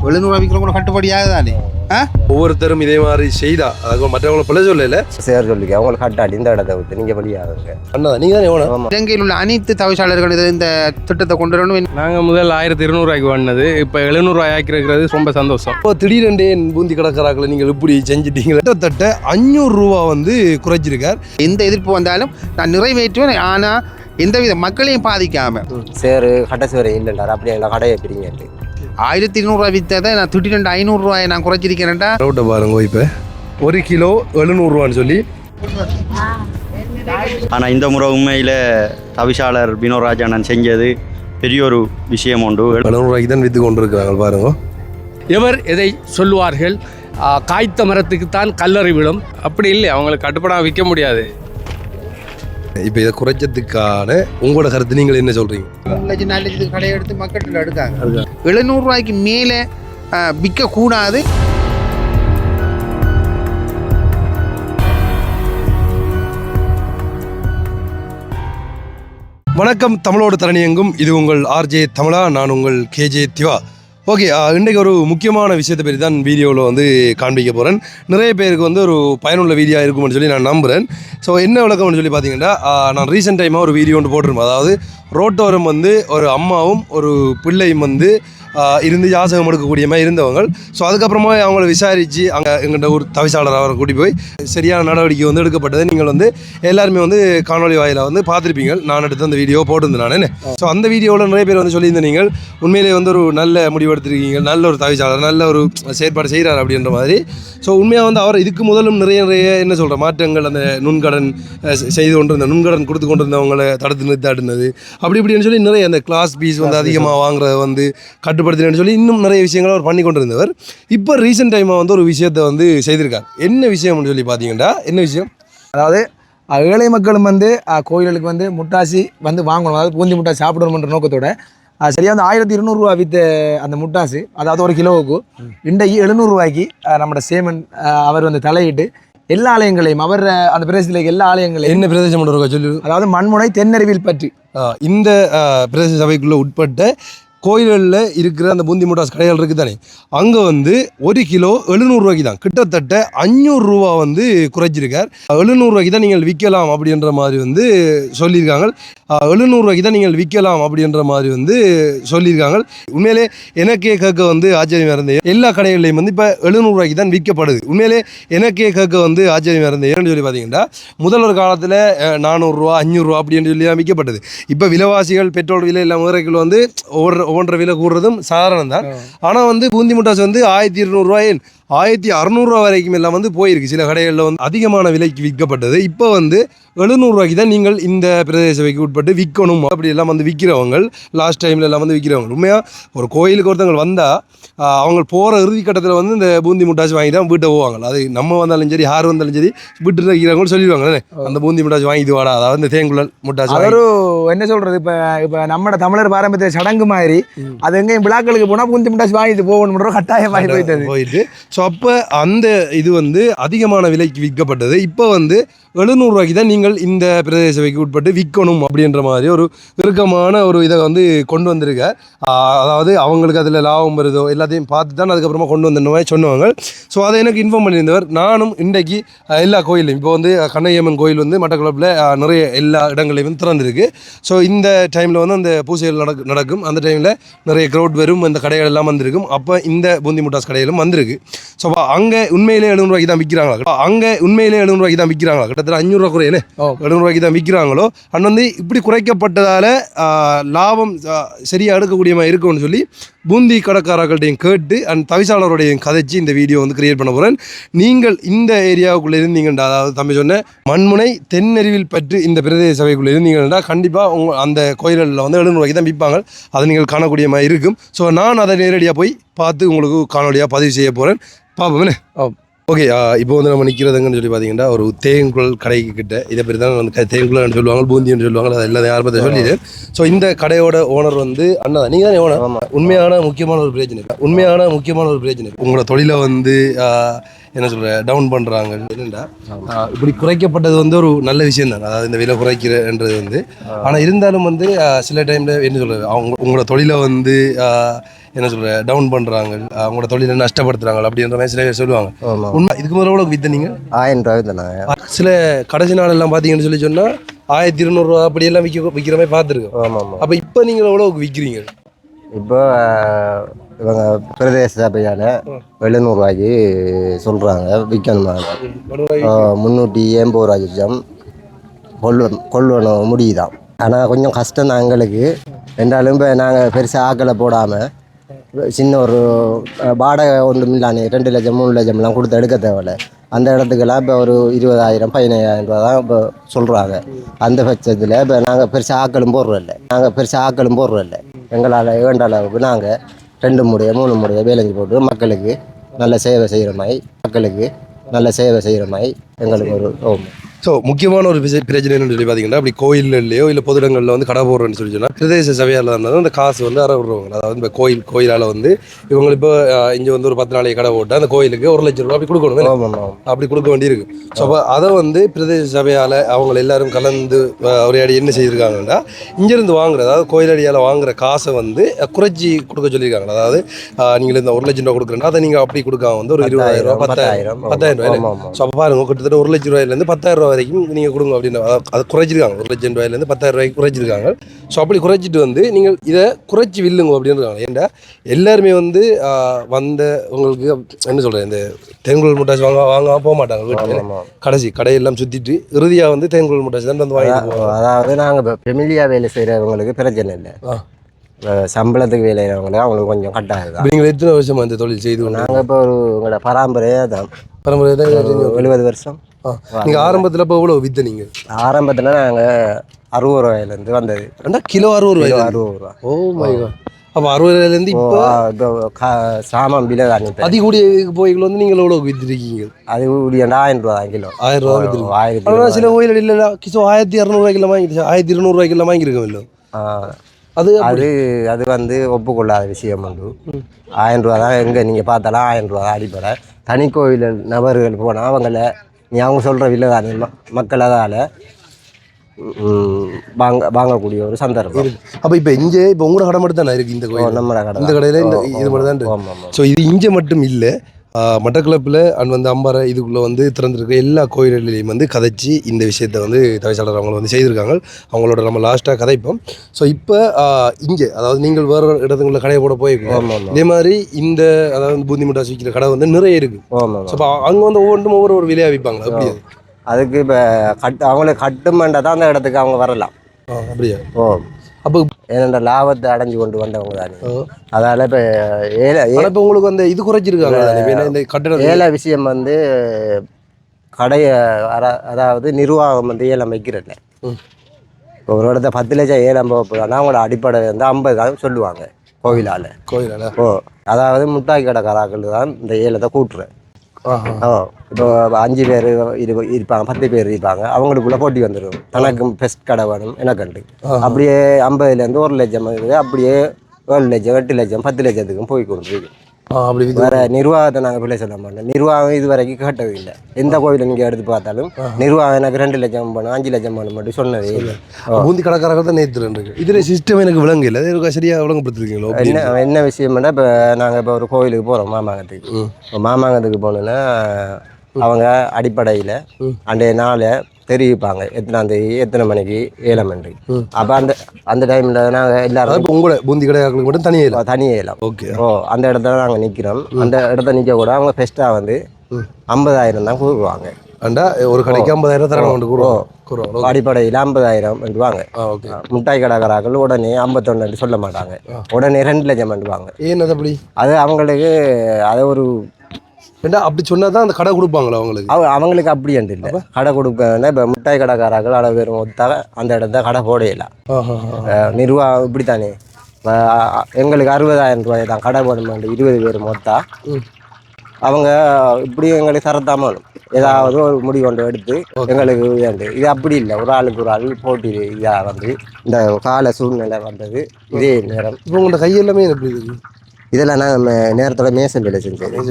700 விற்கிறவங்க கட்டுப்படி ஆகுதானே? ஒவ்வொருத்தரும் இதே மாதிரி செய்தா அது மற்றவங்களை பிள்ளை சொல்லல சேர் சொல்லிக்க அவங்களை கட்டாடி இந்த இடத்தை விட்டு நீங்கள் வெளியாகுங்க அண்ணா நீங்கள் தானே எவ்வளோ இலங்கையில் உள்ள அனைத்து தவிசாளர்கள் இந்த திட்டத்தை கொண்டு வரணும். நாங்கள் முதல் 1200 வாங்கினது இப்போ 700 ஆக்கிருக்கிறது ரொம்ப சந்தோஷம். இப்போ திடீரெண்டே பூந்தி கடற்கராக்களை நீங்கள் இப்படி செஞ்சுட்டீங்க. கிட்டத்தட்ட 500 ரூபா வந்து குறைச்சிருக்கார். எந்த எதிர்ப்பு வந்தாலும் நான் நிறைவேற்றுவேன், ஆனால் எந்தவித மக்களையும் பாதிக்காமல். சேரு கட்ட சேரு இல்லைண்டார் அப்படியே எங்களை கடையை பிரிங்க 1200 விற்றதை நான் திடீரெண்டு 500 ரூபாயை நான் குறைச்சிருக்கேன்டா. ரோட்டை பாருங்க இப்போ 1 கிலோ 700 சொல்லி. ஆனால் இந்த முறை உண்மையில் தவிசாளர் பினோராஜானன் செஞ்சது பெரிய ஒரு விஷயம் உண்டு. 700 தான் விற்று கொண்டு இருக்கிறாங்க பாருங்க. எவர் எதை சொல்லுவார்கள், காய்த்த மரத்துக்கு தான் கல்லறை விடும், அப்படி இல்லை, அவங்களுக்கு கட்டுப்படாமல் விற்க முடியாது. இப்போ இதை குறைச்சதுக்கான உங்களோட கருத்து நீங்கள் என்ன சொல்றீங்க? நல்ல கடையை எடுத்து மக்கள் எடுக்காங்க. 700 ரூபாய்க்கு மேலே விற்கக்கூடாது. வணக்கம், தமிழோடு தரணியெங்கும். இது உங்கள் ஆர்ஜே தமிழா, நான் உங்கள் கேஜே திவா. ஓகே, இன்றைக்கு ஒரு முக்கியமான விஷயத்தை பற்றி தான் வீடியோவில் வந்து காண்பிக்க போகிறேன். நிறைய பேருக்கு வந்து ஒரு பயனுள்ள வீடியோ இருக்கும்னு சொல்லி நான் நம்புகிறேன். ஸோ என்ன விளக்கம்னு சொல்லி பார்த்தீங்கன்னா, நான் ரீசெண்ட் டைமாக ஒரு வீடியோ ஒன்று போட்டிருப்பேன். அதாவது ரோட்டோரம் வந்து ஒரு அம்மாவும் ஒரு பிள்ளையும் வந்து இருந்து யாசகம் எடுக்கக்கூடிய மாதிரி இருந்தவங்க. ஸோ அதுக்கப்புறமா அவங்கள விசாரித்து அங்கே எங்கள்கிட்ட ஒரு தவிசாளர் அவரை கூட்டி போய் சரியான நடவடிக்கை வந்து எடுக்கப்பட்டது. நீங்கள் வந்து எல்லாருமே வந்து காணொலி வாயில வந்து பார்த்துருப்பீங்க. நான் எடுத்து அந்த வீடியோ போட்டிருந்தேன் நான். ஸோ அந்த வீடியோவில் நிறைய பேர் வந்து சொல்லியிருந்தேன், நீங்கள் உண்மையிலே வந்து ஒரு நல்ல முடிவெடுத்திருக்கீங்க, நல்ல ஒரு தவிசாளர், நல்ல ஒரு செயற்பாடு செய்கிறார் அப்படின்ற மாதிரி. ஸோ உண்மையாக வந்து அவர் இதுக்கு முதலும் நிறைய என்ன சொல்கிற மாற்றங்கள், அந்த நுண்கடன் செய்து கொண்டிருந்த நுண்கடன் கொடுத்து கொண்டிருந்தவங்களை தடுத்து நிறுத்தாடுனது அப்படி இப்படின்னு சொல்லி நிறைய அந்த கிளாஸ் பீஸ் வந்து அதிகமாக வாங்குறத வந்து கட்டுப்படுத்தினு சொல்லி இன்னும் நிறைய விஷயங்களை அவர் பண்ணி கொண்டிருந்தவர். இப்போ ரீசெண்ட் டைமாக வந்து ஒரு விஷயத்தை வந்து செய்திருக்கார். என்ன விஷயம்னு சொல்லி பார்த்தீங்கன்னா, என்ன விஷயம், அதாவது ஏழை மக்களும் வந்து கோயில்களுக்கு வந்து முட்டாசி வந்து வாங்கணும், அதாவது பூந்தி முட்டாசி சாப்பிடணுன்ற நோக்கத்தோட சரியாக வந்து 1200 ரூபா விற்ற அந்த முட்டாசு, அதாவது ஒரு கிலோவுக்கு இன்றைக்கு 700 ரூபாய்க்கு நம்மளோட சேமன் அவர் வந்து தலையிட்டு எல்லா ஆலயங்களையும் அவர் அந்த பிரதேசத்தில் எல்லா ஆலயங்களையும் என்ன பிரதேசம் சொல்லி, அதாவது மண்முனை தென்னறிவில் பற்றி இந்த பிரதேச சபைக்குள்ளே உட்பட்ட கோயில்களில் இருக்கிற அந்த பூந்தி முட்டாஸ் கடைகள் இருக்குது தானே, அங்கே வந்து 1 கிலோ 700 ரூபாய்க்கு தான், கிட்டத்தட்ட 500 ரூபா வந்து குறைச்சிருக்கார். 700 ரூபாய்க்கு தான் நீங்கள் விற்கலாம் அப்படின்ற மாதிரி வந்து சொல்லியிருக்காங்க. 700 ரூபாய்க்கு தான் நீங்கள் விற்கலாம் அப்படின்ற மாதிரி வந்து சொல்லியிருக்காங்க. உண்மையிலே எனக்கே கேட்க வந்து ஆச்சரியமாக இருந்தது. எல்லா கடைகள்லையும் வந்து இப்போ 700 ரூபாய்க்கு தான் விற்கப்படுது. உண்மையிலே எனக்கே கேட்க வந்து ஆச்சரியமாக இருந்தது. ஏன்னு சொல்லி பார்த்தீங்கன்னா, முதல் ஒரு காலத்தில் 400 ரூபா 500 ரூபா அப்படின்னு சொல்லி தான் விற்கப்பட்டது. இப்போ விலைவாசிகள், பெட்ரோல் விலை எல்லாம் முறைகள் வந்து ஒவ்வொன்ற விலை கூடுறதும் சாதாரணம் தான். ஆனால் வந்து பூந்தி முட்டாஸ் வந்து 1200 ரூபாய் 1600 ரூபா வரைக்கும் எல்லாம் வந்து போயிருக்கு. சில கடைகளில் வந்து அதிகமான விலைக்கு விற்கப்பட்டது. இப்போ வந்து 700 ரூபாய்க்கு தான் நீங்கள் இந்த பிரதேச சபைக்கு உட்பட்டு விற்கணும் அப்படி எல்லாம் வந்து விற்கிறவங்க, லாஸ்ட் டைமில் எல்லாம் வந்து விற்கிறவங்க. உண்மையாக ஒரு கோயிலுக்கு ஒருத்தவங்க வந்தால் அவங்க போகிற இறுதி கட்டத்தில் வந்து இந்த பூந்தி முட்டாஸ் வாங்கி தான் வீட்டை போவாங்க. அது நம்ம வந்தாலும் சரி, யார் வந்தாலும் சரி, வீட்டு இருக்கிறவங்க சொல்லிடுவாங்க, அந்த பூந்தி முட்டாஸ் வாங்கிட்டு வாடா, அதாவது இந்த தேங்குழல் முட்டாஸ். ஒரு என்ன சொல்கிறது, இப்போ நம்ம தமிழர் பாரம்பரிய சடங்கு மாதிரி அது எங்கேயும் விழாக்களுக்கு போனால் பூந்தி முட்டாஸ் வாங்கிட்டு போகணுன்ற கட்டாயம் வாங்கி போயிட்டு. ஸோ அப்போ அந்த இது வந்து அதிகமான விலைக்கு விற்கப்பட்டது. இப்போ வந்து 700 ரூபாய்க்கு தான் நீங்கள் இந்த பிரதேச சபைக்கு உட்பட்டு விற்கணும் அப்படின்ற மாதிரி ஒரு இறுக்கமான ஒரு இதை வந்து கொண்டு வந்திருக்க. அதாவது அவங்களுக்கு அதில் லாபம் வருதோ எல்லாத்தையும் பார்த்து தான் அதுக்கப்புறமா கொண்டு வந்த மாதிரி சொன்னவங்க. ஸோ அதை எனக்கு இன்ஃபார்ம் பண்ணியிருந்தவர். நானும் இன்றைக்கு எல்லா கோயிலையும், இப்போ வந்து கண்ணையம்மன் கோயில் வந்து மட்டக்களப்பில் நிறைய எல்லா இடங்களையும் வந்து திறந்துருக்கு. ஸோ இந்த டைமில் வந்து அந்த பூஜைகள் நடக்கும். அந்த டைமில் நிறைய க்ரௌட் வரும், அந்த கடைகள் எல்லாம் வந்திருக்கும். அப்போ இந்த பூந்தி முட்டாஸ் கடையிலும் வந்திருக்கு. ஸோ அங்கே உண்மையிலே 700 ரூபாய்க்கு தான் விற்கிறாங்களா, அங்கே உண்மையிலே 700 ரூபாய்க்கு தான் விற்கிறாங்களா, கிட்டத்தட்ட 500 ரூபா குறையனே 700 ரூபாய்க்கு தான் விற்கிறாங்களோ. அண்ட் வந்து இப்படி குறைக்கப்பட்டதால் லாபம் சரியாக எடுக்கக்கூடிய மாதிரி இருக்கும்னு சொல்லி பூந்தி கடைக்காரர்கள்டையும் கேட்டு அண்ட் தவிசாளருடையும் கதைச்சி இந்த வீடியோ வந்து கிரியேட் பண்ண போகிறேன். நீங்கள் இந்த ஏரியாவுக்குள்ளே இருந்தீங்கண்டா, அதாவது தம்பி சொன்ன மண்முனை தென்னறிவில் பற்றி இந்த பிரதேச சபைக்குள்ளே இருந்தீங்கன்னா கண்டிப்பாக அந்த கோயில்களில் வந்து 700 ரூபாய்க்கு தான் விற்பாங்க. அதை நீங்கள் காணக்கூடிய மாதிரி இருக்கும். ஸோ நான் அதை நேரடியாக போய் பார்த்து உங்களுக்கு காணொலியாக பதிவு செய்ய போகிறேன். பார்ப்போமே. ஓகே, இப்போ வந்து நம்ம நிற்கிறதுங்கன்னு சொல்லி பார்த்தீங்கன்னா ஒரு தேங்குழல் கடைக்கு கிட்ட, இதை பேர் தான் வந்து தேங்குழல்னு சொல்லுவாங்க, பூந்தின்னு சொல்லுவாங்க, அது எல்லாத்தையும் யார் பற்றி சொல்லிடு. ஸோ இந்த கடையோட ஓனர் வந்து அண்ணா தான், நீங்கள் தானே ஓனர். உண்மையான முக்கியமான ஒரு பிரச்சனை உங்களோட தொழிலை வந்து என்ன சொல்கிற டவுன் பண்ணுறாங்க. என்னென்னா இப்படி குறைக்கப்பட்டது வந்து ஒரு நல்ல விஷயம் தான், அதாவது இந்த விலை குறைக்கிறன்றது வந்து. ஆனால் இருந்தாலும் வந்து சில டைமில் என்ன சொல்கிறது, உங்களோட தொழிலை வந்து என்ன சொல்ற டவுன் பண்றாங்க, அவங்களோட தொழிலை நஷ்டப்படுத்துறாங்க அப்படின்ற மாதிரி சில பேர் சொல்லுவாங்க. ஆமாம். உண்மை இதுக்கு முதல்ல எவ்வளவு வித்த நீங்க? 1000 ரூபாய் தானே. சில கடைசி நாள் எல்லாம் பாத்தீங்கன்னு சொன்னா 1200 ரூபா அப்படி எல்லாம் விற்கிற மாதிரி பார்த்துருக்கோம். ஆமாம் ஆமாம். அப்ப இப்ப நீங்க எவ்வளவுக்கு விற்கிறீங்க? இப்போ இவங்க பிரதேச சபையால் 700 ரூபாய்க்கு சொல்கிறாங்க விற்கணுமா. 380 ரூபாய் லட்சம் கொள்ளணும் முடியுதான். ஆனால் கொஞ்சம் கஷ்டம் தான் எங்களுக்கு. ரெண்டாலும் இப்போ நாங்கள் பெருசாக ஆக்களை போடாமல் சின்ன ஒரு வாடகை ஒன்றும் இல்லானே 2 லட்சம் 3 லட்சம்லாம் கொடுத்து எடுக்க தேவையில்ல. அந்த இடத்துக்கெல்லாம் இப்போ ஒரு 20,000 15,000 ரூபா தான் இப்போ சொல்கிறாங்க. அந்த பட்சத்தில் இப்போ நாங்கள் பெருசாக ஆக்களும் போடுறதில்ல. எங்களால் வேண்ட அளவுக்கு நாங்கள் 2 முறையோ 3 முறையோ வேலைக்கு போட்டு மக்களுக்கு நல்ல சேவை செய்கிற மாதிரி எங்களுக்கு ஒரு ஸோ முக்கியமான ஒரு பிரச்சனை என்னன்னு சொல்லி பார்த்தீங்கன்னா, அப்படி கோயில்லையோ இல்லை பொது இடங்களில் வந்து கடை போடுறேன்னு சொல்லி சொன்னால் பிரதேச சபையால் இருந்தாலும் அந்த காசு வந்து அறவிடுவாங்க. அதாவது இந்த கோயிலால் வந்து இவங்க இப்போ இங்கே வந்து ஒரு 10 நாளைக்கு கடை போட்டு அந்த கோயிலுக்கு 1 லட்சம் ரூபா அப்படி கொடுக்கணும், அப்படி கொடுக்க வேண்டியிருக்கு. ஸோ அப்போ அதை வந்து பிரதேச சபையால் அவங்க எல்லாரும் கலந்து உரையாடி என்ன செய்திருக்காங்கன்னா, இங்கேருந்து வாங்குற அதாவது கோயிலடியால் வாங்குற காசை வந்து குறைச்சி கொடுக்க சொல்லியிருக்காங்க. அதாவது நீங்கள் இந்த 1 லட்சம் ரூபா கொடுக்குறேன்னா அதை நீங்கள் அப்படி கொடுக்காம வந்து ஒரு 20,000 ரூபா 10,000 ரூபாய். ஸோ அப்போ பாருங்க கிட்டத்தட்ட 1 லட்சம் ரூபாயிலேருந்து 10,000 ரூபா வரைக்கும் நீங்கள் கொடுங்க அப்படின்னு அதை குறைச்சிருக்காங்க. 1 லட்சம் ரூபாயிலேருந்து 10,000 ரூபாய்க்கு குறைச்சிருக்காங்க. ஸோ அப்படி குறைச்சிட்டு வந்து நீங்கள் இதை குறைச்சி வில்லுங்க அப்படின்றாங்க. ஏன்டா எல்லாருமே வந்து வந்த உங்களுக்கு என்ன சொல்கிறேன், இந்த தேங்குழல் முட்டாசி வாங்க போக மாட்டாங்க வீட்டுக்கு. கடைசி கடையெல்லாம் சுற்றிட்டு இறுதியாக வந்து தேங்குழல் முட்டாசி தான் வந்து வாங்கிட்டு போவோம். அதாவது நாங்கள் இப்போ ஃபெமிலியாக வேலை செய்கிறவங்களுக்கு பிரச்சனை இல்லை. சம்பளத்துக்கு வேலை செய்கிறவங்களுக்கு அவங்களுக்கு கொஞ்சம் கட்டாயம். நீங்கள் எத்தனை வருஷமா இந்த தொழில் செய்து? நாங்கள் இப்போ உங்களோட பரம்பரையாக தான் 70 வருஷம். நீங்கள் ஆரம்பத்தில் இப்போ எவ்வளோ வித்த? நீங்கள் ஆரம்பத்தில் நாங்கள் 60 ரூபாயிலேருந்து வந்தது. கிலோ 60 ரூபாய். 60 ரூபா. Oh my God. அப்போ 60 ரூபாயிலேருந்து இப்போ சாமான் விலை தான் அதிகூடிய போய்கள் வந்து நீங்கள் எவ்வளோ வித்துருக்கீங்க? அது கூடிய 1000 ரூபா தான் கிலோ. 1000 ரூபா வித்துருக்கு. ஆனால் சில கோயில் இல்லை கிலோ 1200 ரூபாய்க்குள்ள வாங்கிட்டு 1200 ரூபாய்க்குள்ள வாங்கியிருக்கோம் இல்லை? அது அது வந்து ஒப்புக்கொள்ளாத விஷயம் உண்டு. 1000 ரூபா தான் எங்கே நீங்கள் பார்த்தாலும் 1000 ரூபா தான் அடிப்படை. தனி கோயில் நபர்கள் போனால் அவங்கள அவங்க சொல்கிற விலை தான் மக்கள் அதால் வாங்கக்கூடிய ஒரு சந்தர்ப்பம். அப்போ இப்போ இங்கே இப்போ உங்களோட கடை மட்டும் தானே இருக்குது இந்த கோயில்? நம்ம கடை இந்த கடையில் இது மட்டும் தான் இருக்குது. ஸோ இது இங்கே மட்டும் இல்லை, மட்டக்களப்பில் வந்து அம்பாறை இதுக்குள்ளே வந்து திறந்துருக்க எல்லா கோயில்களையும் வந்து கதைச்சி இந்த விஷயத்தை வந்து தவிசாளர் அவங்க வந்து செய்திருக்காங்க. அவங்களோட நம்ம லாஸ்ட்டாக கதைப்போம். ஸோ இப்போ இங்கே அதாவது நீங்கள் வேறு இடத்துக்குள்ள கடையை போட போயிருக்கோம். இதே மாதிரி இந்த அதாவது பூந்தி முட்டாசி விற்கிற கடை வந்து நிறைய இருக்குது. ஸோ இப்போ அங்கே வந்து ஒவ்வொன்றும் ஒவ்வொரு விலையாக விற்பாங்க. அப்படி அதுக்கு இப்போ அவங்களுக்கு கட்டுமண்டா தான் அந்த இடத்துக்கு அவங்க வரலாம். அப்படியா? அப்போ ஏன்னா லாபத்தை அடைஞ்சு கொண்டு வந்தவங்க தானே. அதால் இப்போ இப்போ உங்களுக்கு அந்த இது குறைச்சிருக்காங்க. இந்த கட்டணம் ஏழை விஷயம் வந்து கடையை அதாவது நிர்வாகம் வந்து ஏலம் வைக்கிறதில்ல. இப்போ ஒரு இடத்த 10 லட்சம் ஏலம் போகப்போனா அவங்களோட அடிப்படை வந்து 50 தான் சொல்லுவாங்க கோயிலால். அதாவது முட்டாய் கடைக்காரர்கள் தான் இந்த ஏலத்தை கூட்டுறேன். இப்போ 5 பேர் இருப்பாங்க, 10 பேர் இருப்பாங்க. அவங்களுக்குள்ள போட்டி வந்துடும். தனக்கு பெஸ்ட் கடை வேணும் எனக்குண்டு. அப்படியே 50லேருந்து 1 லட்சம் அப்படியே 7 லட்சம் 8 லட்சம் 10 லட்சத்துக்கும் போய் கொடுத்துருக்கு. அப்படி வேற நிர்வாகத்தை நாங்கள் பிள்ளை சொல்ல மாட்டோம். நிர்வாகம் இது வரைக்கும் கேட்டது இல்லை. எந்த கோயிலை நீங்கள் எடுத்து பார்த்தாலும் நிர்வாகம் எனக்கு 2 லட்சம் வேணும் 5 லட்சம் வேணும் மட்டும் சொன்னதே இல்லை. பூந்தி கடைக்காரர்கள் தான் நேற்று இருக்கு. இதில் சிஸ்டம் எனக்கு விளங்கு இல்லை. சரியாக விளங்கப்படுத்திருக்கீங்களோ? என்ன விஷயம்னா இப்போ நாங்கள் இப்போ ஒரு கோயிலுக்கு போகிறோம் மாமாங்கத்துக்கு. இப்போ மாமாங்கத்துக்கு போனோன்னா அவங்க அடிப்படையில் அன்றைய நாளை தெரிவிப்பாங்க எத்தனாம் தேதி எத்தனை மணிக்கு ஏலமன்று. அப்போ அந்த டைமில் நாங்கள் எல்லாரும் இப்போ உங்களோட பூந்தி கடைக்காரர்களுக்கு மட்டும் தனி ஏலம். ஓகே. அந்த இடத்துல நாங்கள் நிற்கிறோம். அந்த இடத்த நிற்க கூட அவங்க ஃபெஸ்ட்டாக வந்து 50,000 தான் கூறுவாங்க. ஒரு கடைக்கு 50,000 தரணும். அடிப்படையில் 50,000 பண்ணுவாங்க. முட்டாய் கடைக்காரர்கள் உடனே 51 சொல்ல மாட்டாங்க. உடனே 2 லட்சம் பண்ணுவாங்க. ஏன் அப்படி? அது அவங்களுக்கு அதை ஒரு அப்படி சொன்னா தான் அந்த கடை கொடுப்பாங்களா அவங்களுக்கு அப்படி இல்லை. கடை கொடுக்கணும்னா இப்போ முட்டாய் கடைக்காரர்கள் அளவு பேர் ஒத்தா அந்த இடத்த கடை போடையிலாம். நிர்வாகம் இப்படித்தானே எங்களுக்கு 60,000 ரூபாய் தான் கடை போடணும். 20 பேர் மொத்தா அவங்க இப்படி எங்களுக்கு தரத்தாமல் ஏதாவது ஒரு முடிவு கொண்டு எடுத்து எங்களுக்கு வேண்டு. இது அப்படி இல்லை. ஒரு ஆளுக்கு ஒரு ஆள் போட்டி இதாக வந்து இந்த கால சூழ்நிலை வந்தது. இதே நேரம் இப்போ உங்களோட கையெல்லாமே எப்படி இருக்கு? இதெல்லாம் நான் நேரத்தோட மேசன் வேலை செஞ்சேன். இந்த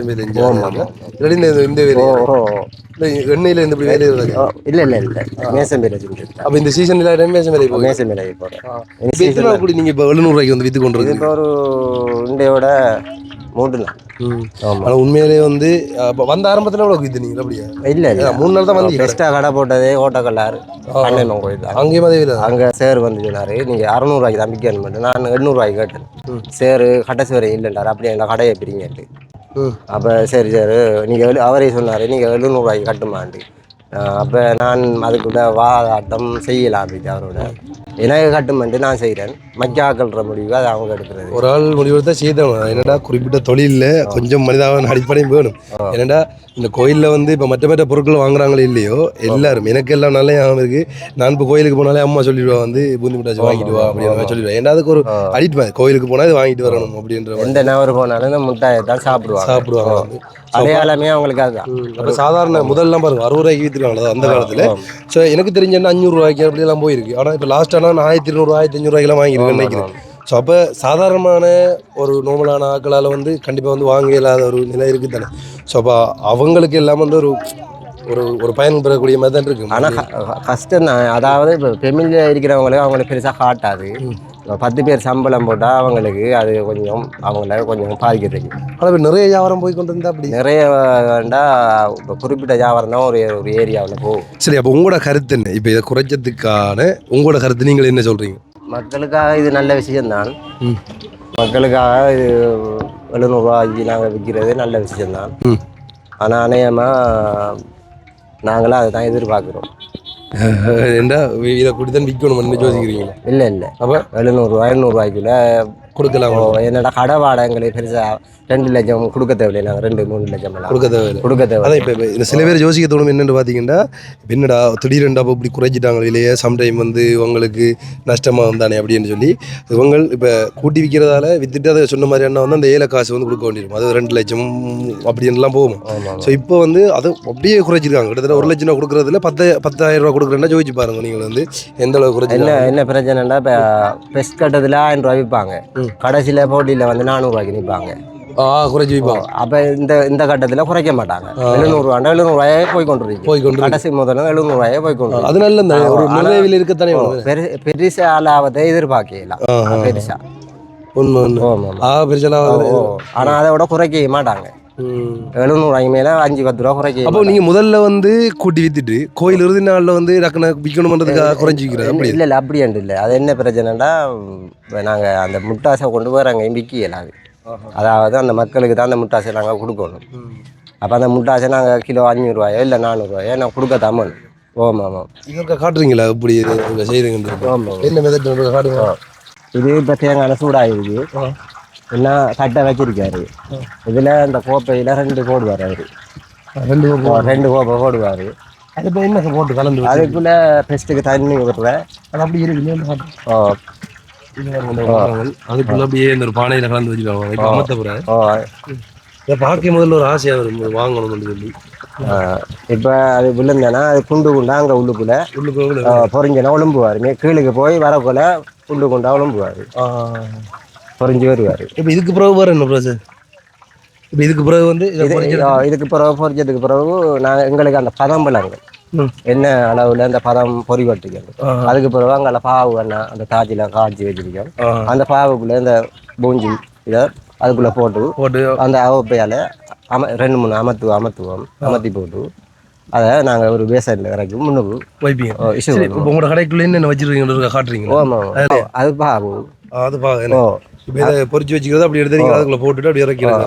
எண்ணெயில் இந்த வேலை இல்லை மேசன் வேலை செஞ்சேன். அப்போ இந்த சீசன் மேசன் வேலை மேசன் வேலை போகிறேன். கூட நீங்கள் இப்போ 700 வந்து விற்று கொண்டு வரீங்க? இப்போ ஒரு இண்டையோட 3 நாள். ஆனால் உண்மையிலே வந்து வந்த ஆரம்பத்தில் எவ்வளோ விற்று நீங்கள்? அப்படியா? இல்லை 3 நாள் தான் வந்து பெஸ்ட்டாக கடை போட்டதே ஓட்டக்கல்லாறு கண்ணன் கோயில் தான். அங்கேயும் அதே இல்லை. அங்கே சேர் வந்து சொன்னார் நீங்கள் 600 தான் விற்கணும். நான் 800 கேட்டேன். சேரு கடைசி வரை இல்லைன்றார். அப்படியே எங்கள் கடையை பிரிங்கட்டு. அப்போ சரி சார் நீங்கள் அவரே சொன்னார் நீங்கள் 700 கட்டுமாண்டு. அப்போ நான் அதுக்குள்ள வாதாட்டம் செய்யலாம் அப்படின்னு அவரோட எனக்கு கட்டுமெண்டு நான் செய்கிறேன். மக்காக்கள்ற முடிவு அது அவங்க எடுக்கிறது. ஒரு ஆள் முடிவெடுத்தா செய்தோம். என்னடா குறிப்பிட்ட தொழிலில் கொஞ்சம் மனிதான அடிப்படையும் வேணும். என்னடா இந்த கோயிலில் வந்து இப்போ மற்ற பொருட்கள் வாங்குறாங்களே இல்லையோ எல்லாரும் எனக்கு எல்லாம் நல்ல ஞாபகம் இருக்குது. நான் இப்போ கோயிலுக்கு போனாலே அம்மா சொல்லிடுவா வந்து பூந்தி மிட்டாச்சி வாங்கிட்டு வா அப்படின்னு சொல்லிடுவேன். ஏன்னா அதுக்கு ஒரு அடிப்பேன். கோயிலுக்கு போனால் இது வாங்கிட்டு வரணும் அப்படின்ற எந்த நபர் போனாலும் இந்த முட்டாயை தான் சாப்பிடுவாங்க வந்து அடையாளமே அவங்களுக்கு அதுதான். அப்போ சாதாரண முதல்லாம் பாருங்க 60 ரூபாய்க்கு விற்றுருவாங்க அந்த காலத்தில். ஸோ எனக்கு தெரிஞ்சேன்னா 500 ரூபாய்க்கு அப்படிலாம் போயிருக்கு. ஆனால் இப்போ லாஸ்ட்டானா நான் 1200 1500 ரூபாய்க்கெல்லாம் வாங்கியிருக்கேன்னு நினைக்கிறேன். ஸோ அப்போ சாதாரணமான ஒரு நார்மலான ஆட்களால் வந்து கண்டிப்பாக வந்து வாங்க இல்லாத ஒரு நிலை இருக்குது தானே. ஸோ அப்போ அவங்களுக்கு எல்லாம் வந்து ஒரு ஒரு பயன் பெறக்கூடிய மாதிரி தான் இருக்குது. ஆனால் கஷ்டம் தான். அதாவது இப்போ ஃபெமிலியில் இருக்கிறவங்களுக்கு அவங்களுக்கு பெருசாக காட்டாது. 10 பேர் சம்பளம் போட்டால் அவங்களுக்கு அது கொஞ்சம் அவங்கள கொஞ்சம் பாதிக்கிறது. ஆனால் இப்போ நிறைய வியாபாரம் போய் கொண்டு இருந்தால் அப்படி நிறைய வேண்டாம். இப்போ குறிப்பிட்ட வியாபாரம் தான் ஒரு ஏரியாவில் போகும். சரி, அப்போ உங்களோட கருத்து என்ன? இப்போ இதை குறைச்சதுக்கான உங்களோட கருத்து நீங்கள் என்ன சொல்கிறீங்க? மக்களுக்காக இது நல்ல விஷயம்தான். மக்களுக்காக இது 700 ரூபாய்க்கு நாங்கள் விற்கிறது நல்ல விஷயம்தான். ஆனால் அநேகமாக நாங்களாம் அதை தான் எதிர்பார்க்குறோம். ஏண்டா இதை கூட்டி தான் விற்கணும்னு யோசிக்கிறீங்களா? இல்லை அப்போ 700 500 ரூபாய்க்குள்ள கொடுக்கலாம். என்னடா கடை வாடகைங்களுக்கு பெருசாக 2 லட்சம் கொடுக்க தேவையில்லை. நாங்கள் 2-3 லட்சம் கொடுக்க தேவை. அதான் இப்போ இந்த சில பேர் யோசிக்க தோணும் என்னென்னு பார்த்தீங்கன்னா என்னடா திடீரெண்டா இப்படி குறைச்சிட்டாங்க இல்லையே சம்டைம் வந்து உங்களுக்கு நஷ்டமாக வந்தானே அப்படின்னு சொல்லி இவங்க இப்போ கூட்டி விற்கிறதால வித்துட்டு அதை சொன்ன மாதிரி என்ன வந்து அந்த ஏல காசு வந்து கொடுக்க வேண்டியிருக்கும். அது 2 லட்சம் அப்படின்லாம் போகும். ஸோ இப்போ வந்து அது அப்படியே குறைச்சிருக்காங்க. கிட்டத்தட்ட 1 லட்சம் ரூபா கொடுக்குறதுல 10,000 ரூபா கொடுக்குறேன்னா யோசிச்சு பாருங்க நீங்கள் வந்து எந்த அளவுக்கு குறைச்சி. என்ன பிரச்சனைனா இப்போ பெஸ்ட் கட்டத்தில் 1000 ரூபா விற்பாங்க. கடைசியில் போட்டியில் வந்து 400 ரூபாய்க்கு நிற்பாங்க. குறைச்சி வைப்பாங்க. அப்போ இந்த கட்டத்தில் குறைக்க மாட்டாங்க. 700 ரூபாயே போய்கொண்டு கடைசி முதல்ல 700 ரூபாயே போய்கொண்டு. அது நல்ல ஒரு நிலையில் இருக்கத்தானே பெருசா ஆளாவதை எதிர்பார்க்கலாம். பெருசா ஆனால் அதை விட குறைக்க மாட்டாங்க. 700 ரூபாய்க்கு மேலே 5-10 ரூபா குறைக்க. அப்போ நீங்கள் முதல்ல வந்து கூட்டி வித்துட்டு கோயில் இறுதி நாளில் வந்து டக்குனு விற்கணுன்றதுக்காக குறைஞ்சி விற்கிறேன். இல்லை அப்படின்ட்டு இல்லை. அது என்ன பிரச்சனைனா நாங்கள் அந்த முட்டாசை கொண்டு போய் அங்கே விற்கலாது. அதாவது அந்த மக்களுக்கு தான் அந்த முட்டாசை நாங்கள் கொடுக்கணும். அப்போ அந்த முட்டாசை நாங்கள் கிலோ 500 ரூபாயோ இல்லை 400 ரூபாயோ நான் கொடுக்க தமன். ஆமாம் இதற்கு காட்டுறீங்களா இப்படி செய்யுங்க? என்ன மெத்தட் காட்டுங்க. இது இப்போ தேங்காய் சூடாகிருக்கு. என்ன கட்டை வச்சிருக்காரு. இதில் இந்த கோப்பையில் 2 போடுவார். அவர் 2 கோப்பை போடுவார். அது இப்போ என்ன போட்டு கலந்து அதுக்குள்ளே பெஸ்ட்டுக்கு தண்ணி விடுறேன். அது அப்படி இருக்கு. அதுக்குள்ள அப்படியே இந்த ஒரு பானையில கலந்து வச்சுருவாங்க. இப்போ அமர்த்தப்புறேன் இதை பார்க்க முதல்ல ஒரு ஆசையாக வரும் வாங்கணும்னு சொல்லி. இப்போ அது விழுந்தேன்னா அது குண்டா அங்கே உள்ளுக்குள்ள பொறிஞ்சனா ஒழும்புவார். கீழுக்கு போய் வரக்குள்ள குண்டா ஒழும்புவார். பொறிஞ்சு வருவார். இப்போ இதுக்கு பிறகு வேறு என்ன ப்ராசஸ்? இப்போ இதுக்கு பிறகு வந்து இதுக்கு பிறகு பொறிச்சதுக்கு பிறகு நாங்கள் எங்களுக்கு அந்த பதம் விளங்க என்ன அளவில் அந்த பதம் பொறிவட்டுக்கிறது. அதுக்கு பிறகு அங்கே பாவு அந்த தாச்சியில் காய்ச்சி வச்சிருக்கோம். அந்த பாவுக்குள்ளே இந்த பூஞ்சி இதை அதுக்குள்ளே போட்டு அந்த அவப்பையால் 2-3 அமர்த்தி போட்டு அதை நாங்கள் ஒரு பேசனில் இறக்கி முன்னுக்கு வைப்பீங்க. உங்களோட கடைக்குள்ளே என்ன வச்சிருக்கீங்க காட்டுறீங்க? அது பாவு. அது பாவு. இப்போ இதை பொறிச்சு வச்சுக்கிறது அப்படி எடுத்து அதுக்குள்ளே போட்டுட்டு அப்படி இறக்கிறது.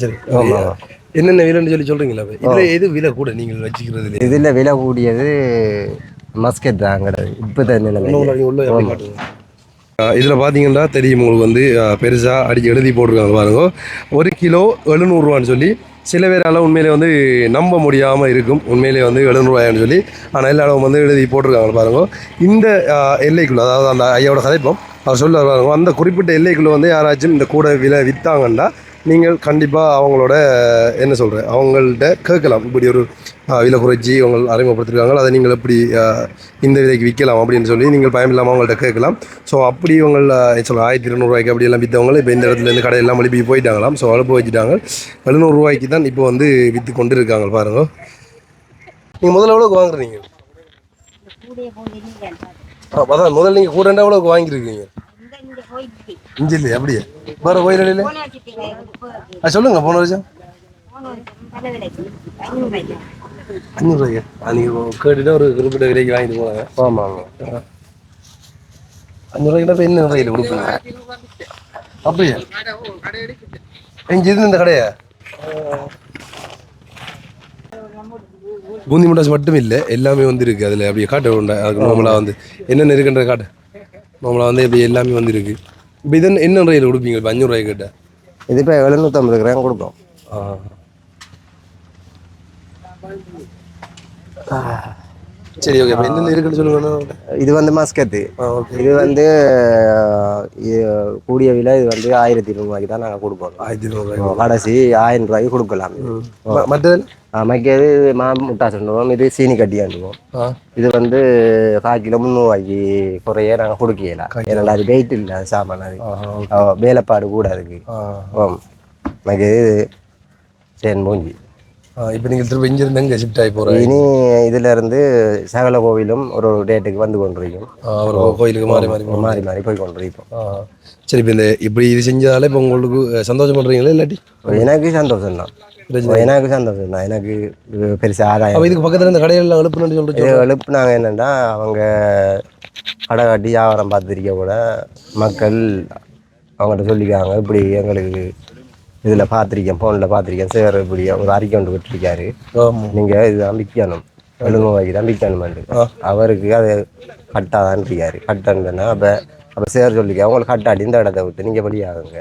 சரி, என்னென்ன விலைன்னு சொல்லி சொல்கிறீங்களா? இதில் எது விலை கூட நீங்கள் வச்சுக்கிறது? இதில் விலை கூடியது மஸ்கெட் தான் கிடையாது. இப்போ தான் இதில் பார்த்தீங்கன்னா தெரியும் உங்களுக்கு வந்து பெருசாக அடித்து எழுதி போட்டிருக்காங்க பாருங்க. 1 கிலோ 700 ரூபான்னு சொல்லி சில பேரால் உண்மையிலே வந்து நம்ப முடியாமல் இருக்கும். உண்மையிலே வந்து 700 ரூபாயான்னு சொல்லி. ஆனால் எல்லாரும் வந்து எழுதி போட்டிருக்காங்க பாருங்க. இந்த எல்லைக்குள்ளே அதாவது அந்த ஐயாவோட கதைப்போம் அவர் சொல்ல பாருங்க அந்த குறிப்பிட்ட எல்லைக்குள்ளே வந்து யாராச்சும் இந்த கூட விலை விற்றாங்கன்னா நீங்கள் கண்டிப்பாக அவங்களோட என்ன சொல்கிறேன் அவங்கள்ட்ட கேட்கலாம் இப்படி ஒரு விலை குறைச்சி அவங்க அறிமுகப்படுத்திருக்காங்க அதை நீங்கள் எப்படி இந்த விலைக்கு விற்கலாம் அப்படின்னு சொல்லி நீங்கள் பயம் இல்லாமல் அவங்கள்ட்ட கேட்கலாம். ஸோ அப்படி இவங்க சொல்ல 1200 அப்படி எல்லாம் விற்றவங்க இப்போ இந்த இடத்துலேருந்து கடையெல்லாம் எழுப்பி போயிட்டாங்களாம். ஸோ அனுப்ப வச்சுட்டாங்க 700 தான் இப்போ வந்து விற்று கொண்டு இருக்காங்க பாருங்க. நீங்கள் முதல்ல எவ்வளோக்கு வாங்குறீங்க? அதான் முதல்ல நீங்கள் கூட எவ்வளோக்கு வாங்கியிருக்கீங்க? இஞ்சி இல்லையா? அப்படியே வேறு கோயில் சொல்லுங்க. போன வருஷம் 500 நீங்கள் கேட்டுட்டு ஒரு குறிப்பிட்ட விலைக்கு வாங்கிட்டு போனாங்க. ஆமாம் 500 இப்போ என்ன விலையில் கொடுப்பீங்க? அப்படியே இஞ்சி இருந்து இந்த கடையா? பூந்தி முட்டாஸ் மட்டும் இல்லை, எல்லாமே வந்து இருக்குது அதில். அப்படியே காட்டு உண்டா அதுக்கு நார்மலாக வந்து என்னென்ன இருக்குன்ற காட்டு நார்மலாக வந்து இப்படி எல்லாமே வந்துருக்கு. இப்போ இது என்ன ரேட்டில் கொடுப்பீங்க? இப்போ 500 கேட்டால் இது இப்போ 750 கிராம் கொடுப்போம். சரி, ஓகே. இப்போ என்னென்ன இருக்குன்னு சொல்லுங்கண்ணா. இது வந்து மஸ்கத்து. இது வந்து கூடிய விலை இது வந்து 1200 தான் நாங்கள் கொடுப்போம். 1200 கடைசி 1000 ரூபாய்க்கு கொடுக்கலாம். மற்றது மற்றது முட்டாஸ் சொல்லுவோம். இது சீனி கட்டியாண்டுவோம். இது வந்து 1/4 கிலோ 300 குறைய நாங்கள் கொடுக்கலாம். ஏன்னா அது வெயிட் இல்லை சாமான், அது வேலைப்பாடு கூட இருக்கு. மற்றது சேன் மூஞ்சி. இப்போ நீங்கள் திரும்ப இங்கிருந்து எங்கே ஷிஃப்ட் ஆகி போகிறோம்? இனி இதுல இருந்து சகல கோவிலும் ஒரு டேட்டுக்கு வந்து கொண்டிருக்கும். ஒரு கோயிலுக்கு மாறி மாறி மாறி போய் கொண்டிருப்போம். சரி, இப்போ இப்படி இது செஞ்சாலே இப்போ உங்களுக்கு சந்தோஷம் பண்ணுறீங்களா? இல்லாட்டி எனக்கு சந்தோஷம் தான். எனக்கு சந்தோஷம் தான். எனக்கு பெருசாக ஆதாயம். இதுக்கு பக்கத்தில் இந்த கடையெல்லாம் எழுப்புன்னு சொல்லிட்டு எழுப்புனாங்க. என்னென்னா அவங்க கடை கட்டி வியாபாரம் பார்த்துருக்க கூட மக்கள் அவங்கள்ட்ட சொல்லிக்காங்க, இப்படி எங்களுக்கு இதில் பார்த்துருக்கேன், ஃபோனில் பார்த்துருக்கேன், சார் இப்படி ஒரு அறிக்கை ஒன்று விட்டுருக்காரு, நீங்கள் இதுதான் விற்கணும், 700 தான் விற்கணுமெண்டு. அவருக்கு அது கட்டாதான் இருக்காரு. கட்டணுன்னா அப்போ சார் சொல்லிக்க அவங்களுக்கு கட்டாடி இந்த இடத்த விட்டு நீங்கள் வெளியாகுங்க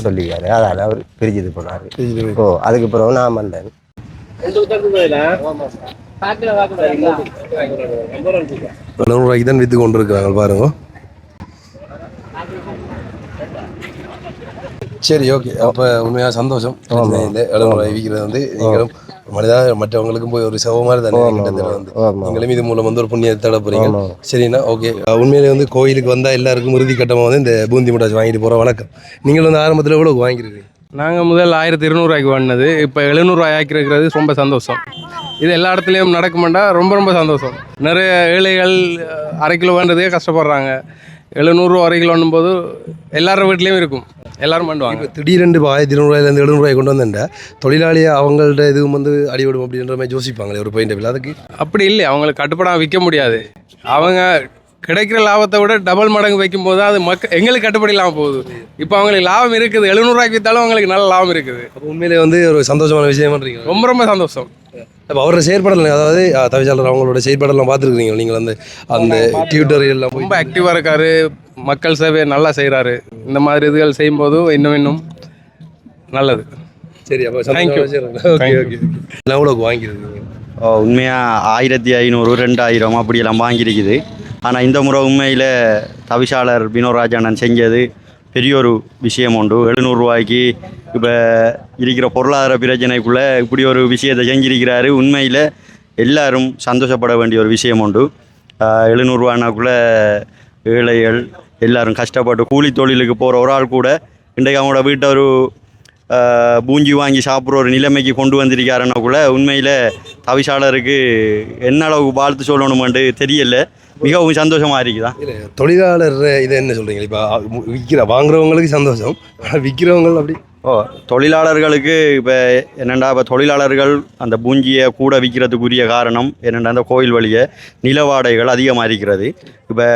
சொல்லிக்காரு. அதால் அவர் பிரிச்சுது போனார். ஓ, அதுக்கு பிறகு நான் வந்தேன். 700 தான் விற்று கொண்டு இருக்கிறாங்க பாருங்க. சரி, ஓகே. அப்போ உண்மையாக சந்தோஷம். இல்லை 700 விற்கிறது வந்து நீங்களும் மனிதாக மற்றவங்களுக்கும் போய் ஒரு செவ மாதிரி தானே கிட்டத்தட்ட வந்து நீங்களும் இது மூலம் வந்து ஒரு புண்ணியத்தை தேட போகிறீங்க. சரிண்ணா, ஓகே. உண்மையிலே வந்து கோயிலுக்கு வந்தால் எல்லாருக்கும் இறுதி கட்டமாக வந்து இந்த பூந்தி முட்டாஸ் வாங்கிட்டு போகிறோம். வணக்கம். நீங்கள் வந்து ஆரம்பத்தில் எவ்வளோ வாங்கியிருக்கீங்க? நாங்கள் முதல் 1200 வாங்கினது, இப்போ 700 ஆக்கிருக்கிறது ரொம்ப சந்தோஷம். இது எல்லா இடத்துலையும் நடக்குமெண்டா ரொம்ப ரொம்ப சந்தோஷம். நிறைய ஏழைகள் 1/2 கிலோ வேண்டதே கஷ்டப்படுறாங்க. 700 1/2 கிலோன்னும் போது எல்லாரும் வீட்லேயும் இருக்கும், எல்லாரும் பண்ணுவாங்க. திடீரென்று 1200 700 கொண்டு வந்தேன்டா தொழிலாளியை அவங்கள்ட்ட இதுவும் வந்து அடிவிடும் அப்படின்ற மாதிரி யோசிப்பாங்களே ஒரு பாயிண்ட். அதுக்கு அப்படி இல்லை, அவங்களுக்கு கட்டுப்படாமல் விற்க முடியாது. அவங்க கிடைக்கிற லாபத்தை விட டபுள் மடங்கு வைக்கும் போது அது எங்களுக்கு கட்டுப்படி இல்லாமல் போகுது. இப்போ அவங்களுக்கு லாபம் இருக்குது, 700 விற்றாலும் அவங்களுக்கு நல்ல லாபம் இருக்குது. உண்மையிலே வந்து ஒரு சந்தோஷமான விஷயம் பண்ணுறீங்க. ரொம்ப ரொம்ப சந்தோஷம். அப்போ அவரோட செயற்படலை, அதாவது தவிசாளர் அவங்களோட செயற்படலாம் பார்த்துருக்கீங்க நீங்கள் வந்து அந்த டியூட்டோரியல்லாம் ரொம்ப ஆக்டிவாக இருக்காரு, மக்கள் சேவையை நல்லா செய்கிறாரு. இந்த மாதிரி இதுகள் செய்யும்போது இன்னும் நல்லது. சரி, அப்போ தேங்க்யூ. Okay, okay. எல்லாம் கூட வாங்கியிருக்கீங்க? உண்மையாக 1500 2000 அப்படியெல்லாம் வாங்கியிருக்குது. ஆனால் இந்த முறை உண்மையில் தவிசாளர் பினோராஜானன் செஞ்சது பெரிய ஒரு விஷயம் உண்டு. 700 இப்போ இருக்கிற பொருளாதார பிரச்சனைக்குள்ளே இப்படி ஒரு விஷயத்தை செஞ்சிருக்கிறாரு. உண்மையில் எல்லாரும் சந்தோஷப்பட வேண்டிய ஒரு விஷயம் உண்டு. 700 ஏழைகள் எல்லாரும் கஷ்டப்பட்டு கூலி தொழிலுக்கு போகிற ஒரு ஆள் கூட இன்றைக்கு அவங்களோட வீட்டை ஒரு பூஞ்சி வாங்கி சாப்பிட்ற ஒரு நிலைமைக்கு கொண்டு வந்திருக்காருன்னாக்குள்ள உண்மையில் தவிசாளருக்கு என்ன அளவுக்கு வாழ்த்து சொல்லணுமென்று தெரியல. மிகவும் சந்தோஷமாக இருக்குதா? இல்லை, தொழிலாளர் இதை என்ன சொல்கிறீங்க? இப்போ வாங்குறவங்களுக்கு சந்தோஷம், விற்கிறவங்க அப்படி? தொழிலாளர்களுக்கு இப்போ என்னென்னா, இப்போ தொழிலாளர்கள் அந்த பூஞ்சியை கூட விற்கிறதுக்குரிய காரணம் என்னென்னா, அந்த கோயில் வழியை நிலவாடைகள் அதிகமாக இருக்கிறது. இப்போ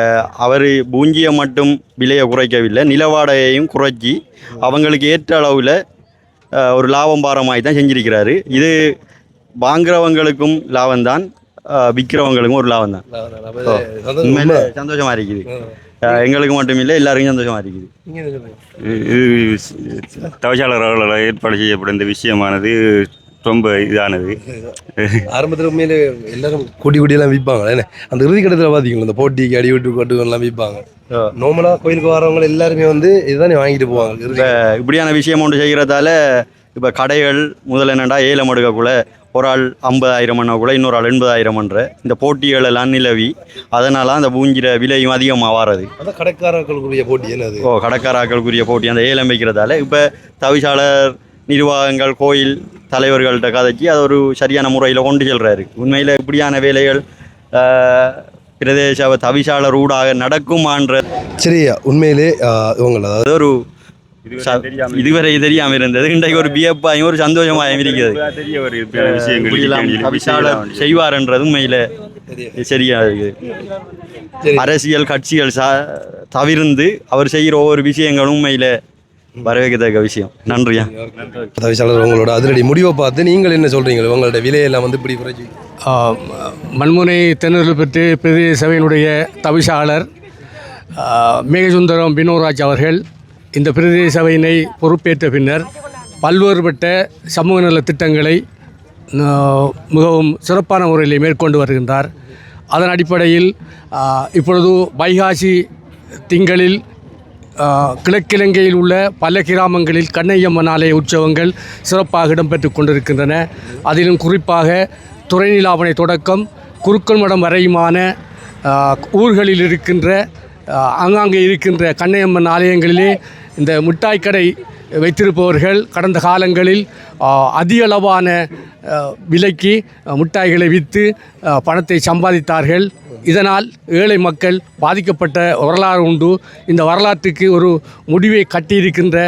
அவர் பூஞ்சியை மட்டும் விலையை குறைக்கவில்லை, நிலவாடையையும் குறைச்சி அவங்களுக்கு ஏற்ற அளவில் ஒரு லாபம் பாரமாகி தான் செஞ்சிருக்கிறாரு. இது வாங்குறவங்களுக்கும் லாபம்தான், விற்கிறவங்களுக்கும் ஒரு லாபம் தான். உண்மையில சந்தோஷமாக இருக்குது. எங்களுக்கு மட்டும் இல்லை, எல்லாருக்கும் சந்தோஷமாக இருக்குது. இது தவிசாளர் அவர்களால் ஏற்பாடு செய்யப்பட்ட இந்த விஷயமானது ரொம்ப இதானது. ஆரம்பத்தில் உண்மையிலே எல்லாரும் கொடியெல்லாம் விற்பாங்க என்ன, அந்த இறுதி கட்டத்தில் பார்த்தீங்களா இந்த போட்டிக்கு அடி விட்டு கொட்டுலாம் விற்பாங்க. நார்மலாக கோயிலுக்கு வரவங்க எல்லாருமே வந்து இதுதானே வாங்கிட்டு போவாங்க. இப்போ இப்படியான விஷயம் ஒன்று செய்கிறதால இப்போ கடைகள் முதல்ல என்னென்னா ஏலம் எடுக்கக்குள்ள ஒரு ஆள் 50,000 கூட இன்னொரு ஆள் 80,000 இந்த போட்டிகள் எல்லாம் நிலவி அதனால அந்த பூஞ்சிற விலையும் அதிகமாக வாரது. அதான் கடைக்காரர்களுக்குரிய போட்டி என்னது. கடைக்காரர்களுக்குரிய போட்டி அந்த ஏலம் வைக்கிறதால இப்போ தவிசாளர் நிர்வாகங்கள் கோயில் தலைவர்கள்ட்ட கதைச்சி அது ஒரு சரியான முறையில் கொண்டு செல்றாரு. உண்மையில் இப்படியான வேலைகள் பிரதேச தவிசாளர் ஊடாக நடக்குமான்ற சரியா உண்மையிலே இவங்கள அது ஒரு இதுவரை தெரியாமல் இருந்தது. இன்றைக்கு ஒரு வியப்பாயும் ஒரு சந்தோஷமாயும் இருக்கிறது. தவிசாளர் செய்வார்ன்றது உண்மையில் சரியா இருக்குது. அரசியல் கட்சிகள் தவிர்ந்து அவர் செய்கிற ஒவ்வொரு விஷயங்களும் உண்மையில் வரவேற்கத்தக்க விஷயம். நன்றியா. தவிசாளர் உங்களோட அதிரடி முடிவை பார்த்து நீங்கள் என்ன சொல்கிறீங்க? உங்களோட விலையெல்லாம் வந்து இப்படி குறைச்சி மண்முனை தென்னூரில் பெற்று பிரதேச சபையினுடைய தவிசாளர் மேகசுந்தரம் பினோராஜ் அவர்கள் இந்த பிரதேச சபையினை பொறுப்பேற்ற பின்னர் பல்வேறுபட்ட சமூக நல திட்டங்களை மிகவும் சிறப்பான முறையில் மேற்கொண்டு வருகின்றார். அதன் அடிப்படையில் இப்பொழுது வைகாசி திங்களில் கிழக்கிழங்கையில் உள்ள பல கிராமங்களில் கண்ணையம்மன் ஆலய உற்சவங்கள் சிறப்பாக இடம்பெற்று கொண்டிருக்கின்றன. அதிலும் குறிப்பாக துறைநிலாவணை தொடக்கம் குருக்கள் மடம் வரையுமான ஊர்களில் இருக்கின்ற அங்காங்கே இருக்கின்ற கண்ணையம்மன் ஆலயங்களிலே இந்த மிட்டாய் கடை வைத்திருப்பவர்கள் கடந்த காலங்களில் அதிகளவான விலைக்கு மிட்டாய்களை விற்று பணத்தை சம்பாதித்தார்கள். இதனால் ஏழை மக்கள் பாதிக்கப்பட்ட வரலாறு உண்டு. இந்த வரலாற்றுக்கு ஒரு முடிவை கட்டியிருக்கின்ற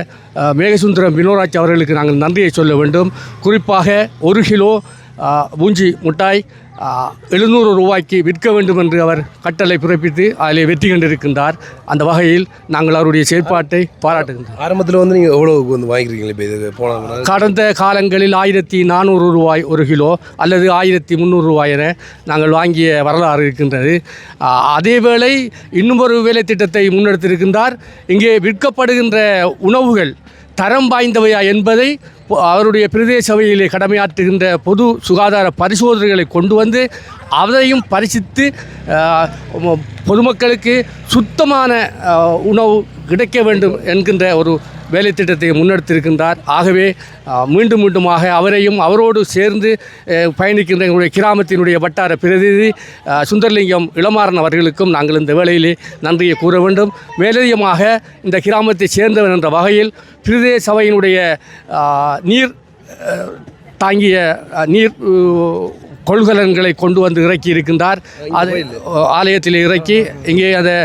மேகசுந்தரம் பினோராஜ் அவர்களுக்கு நாங்கள் நன்றியை சொல்ல வேண்டும். குறிப்பாக 1 கிலோ பூஞ்சி மிட்டாய் 700 ரூபாய்க்கு விற்க வேண்டும் என்று அவர் கட்டளை பிறப்பித்து அதிலே வெற்றி கண்டிருக்கின்றார். அந்த வகையில் நாங்கள் அவருடைய செயற்பாட்டை பாராட்டுகின்றோம். ஆரம்பத்தில் வந்து நீங்கள் எவ்வளோவுக்கு வந்து வாங்கிக்கிறீங்களா? இப்போ இது போன கடந்த காலங்களில் 1400 ரூபாய் 1 கிலோ அல்லது 1300 ரூபாய் என நாங்கள் வாங்கிய வரலாறு இருக்கின்றது. அதேவேளை இன்னும் ஒரு வேலை திட்டத்தை முன்னெடுத்திருக்கின்றார். இங்கே விற்கப்படுகின்ற உணவுகள் தரம் வாய்ந்தவையா என்பதை அவருடைய பிரதேச சபையிலே கடமையாற்றுகின்ற பொது சுகாதார பரிசோதனைகளை கொண்டு வந்து அதையும் பரிசித்து பொதுமக்களுக்கு சுத்தமான உணவு கிடைக்க வேண்டும் என்கின்ற ஒரு வேலை திட்டத்தை முன்னெடுத்திருக்கின்றார். ஆகவே மீண்டும் மீண்டுமாக அவரையும் அவரோடு சேர்ந்து பயணிக்கின்ற எங்களுடைய கிராமத்தினுடைய வட்டார பிரதிநிதி சுந்தரலிங்கம் இளமாறன் அவர்களுக்கும் நாங்கள் இந்த வேளையிலே நன்றியை கூற வேண்டும். மேலதிகமாக இந்த கிராமத்தை சேர்ந்தவன் என்ற வகையில் பிரதேச சபையினுடைய நீர் தாங்கிய நீர் கொள்கலன்களை கொண்டு வந்து இறக்கி இருக்கின்றார். அது ஆலயத்தில் இறக்கி இங்கே அதை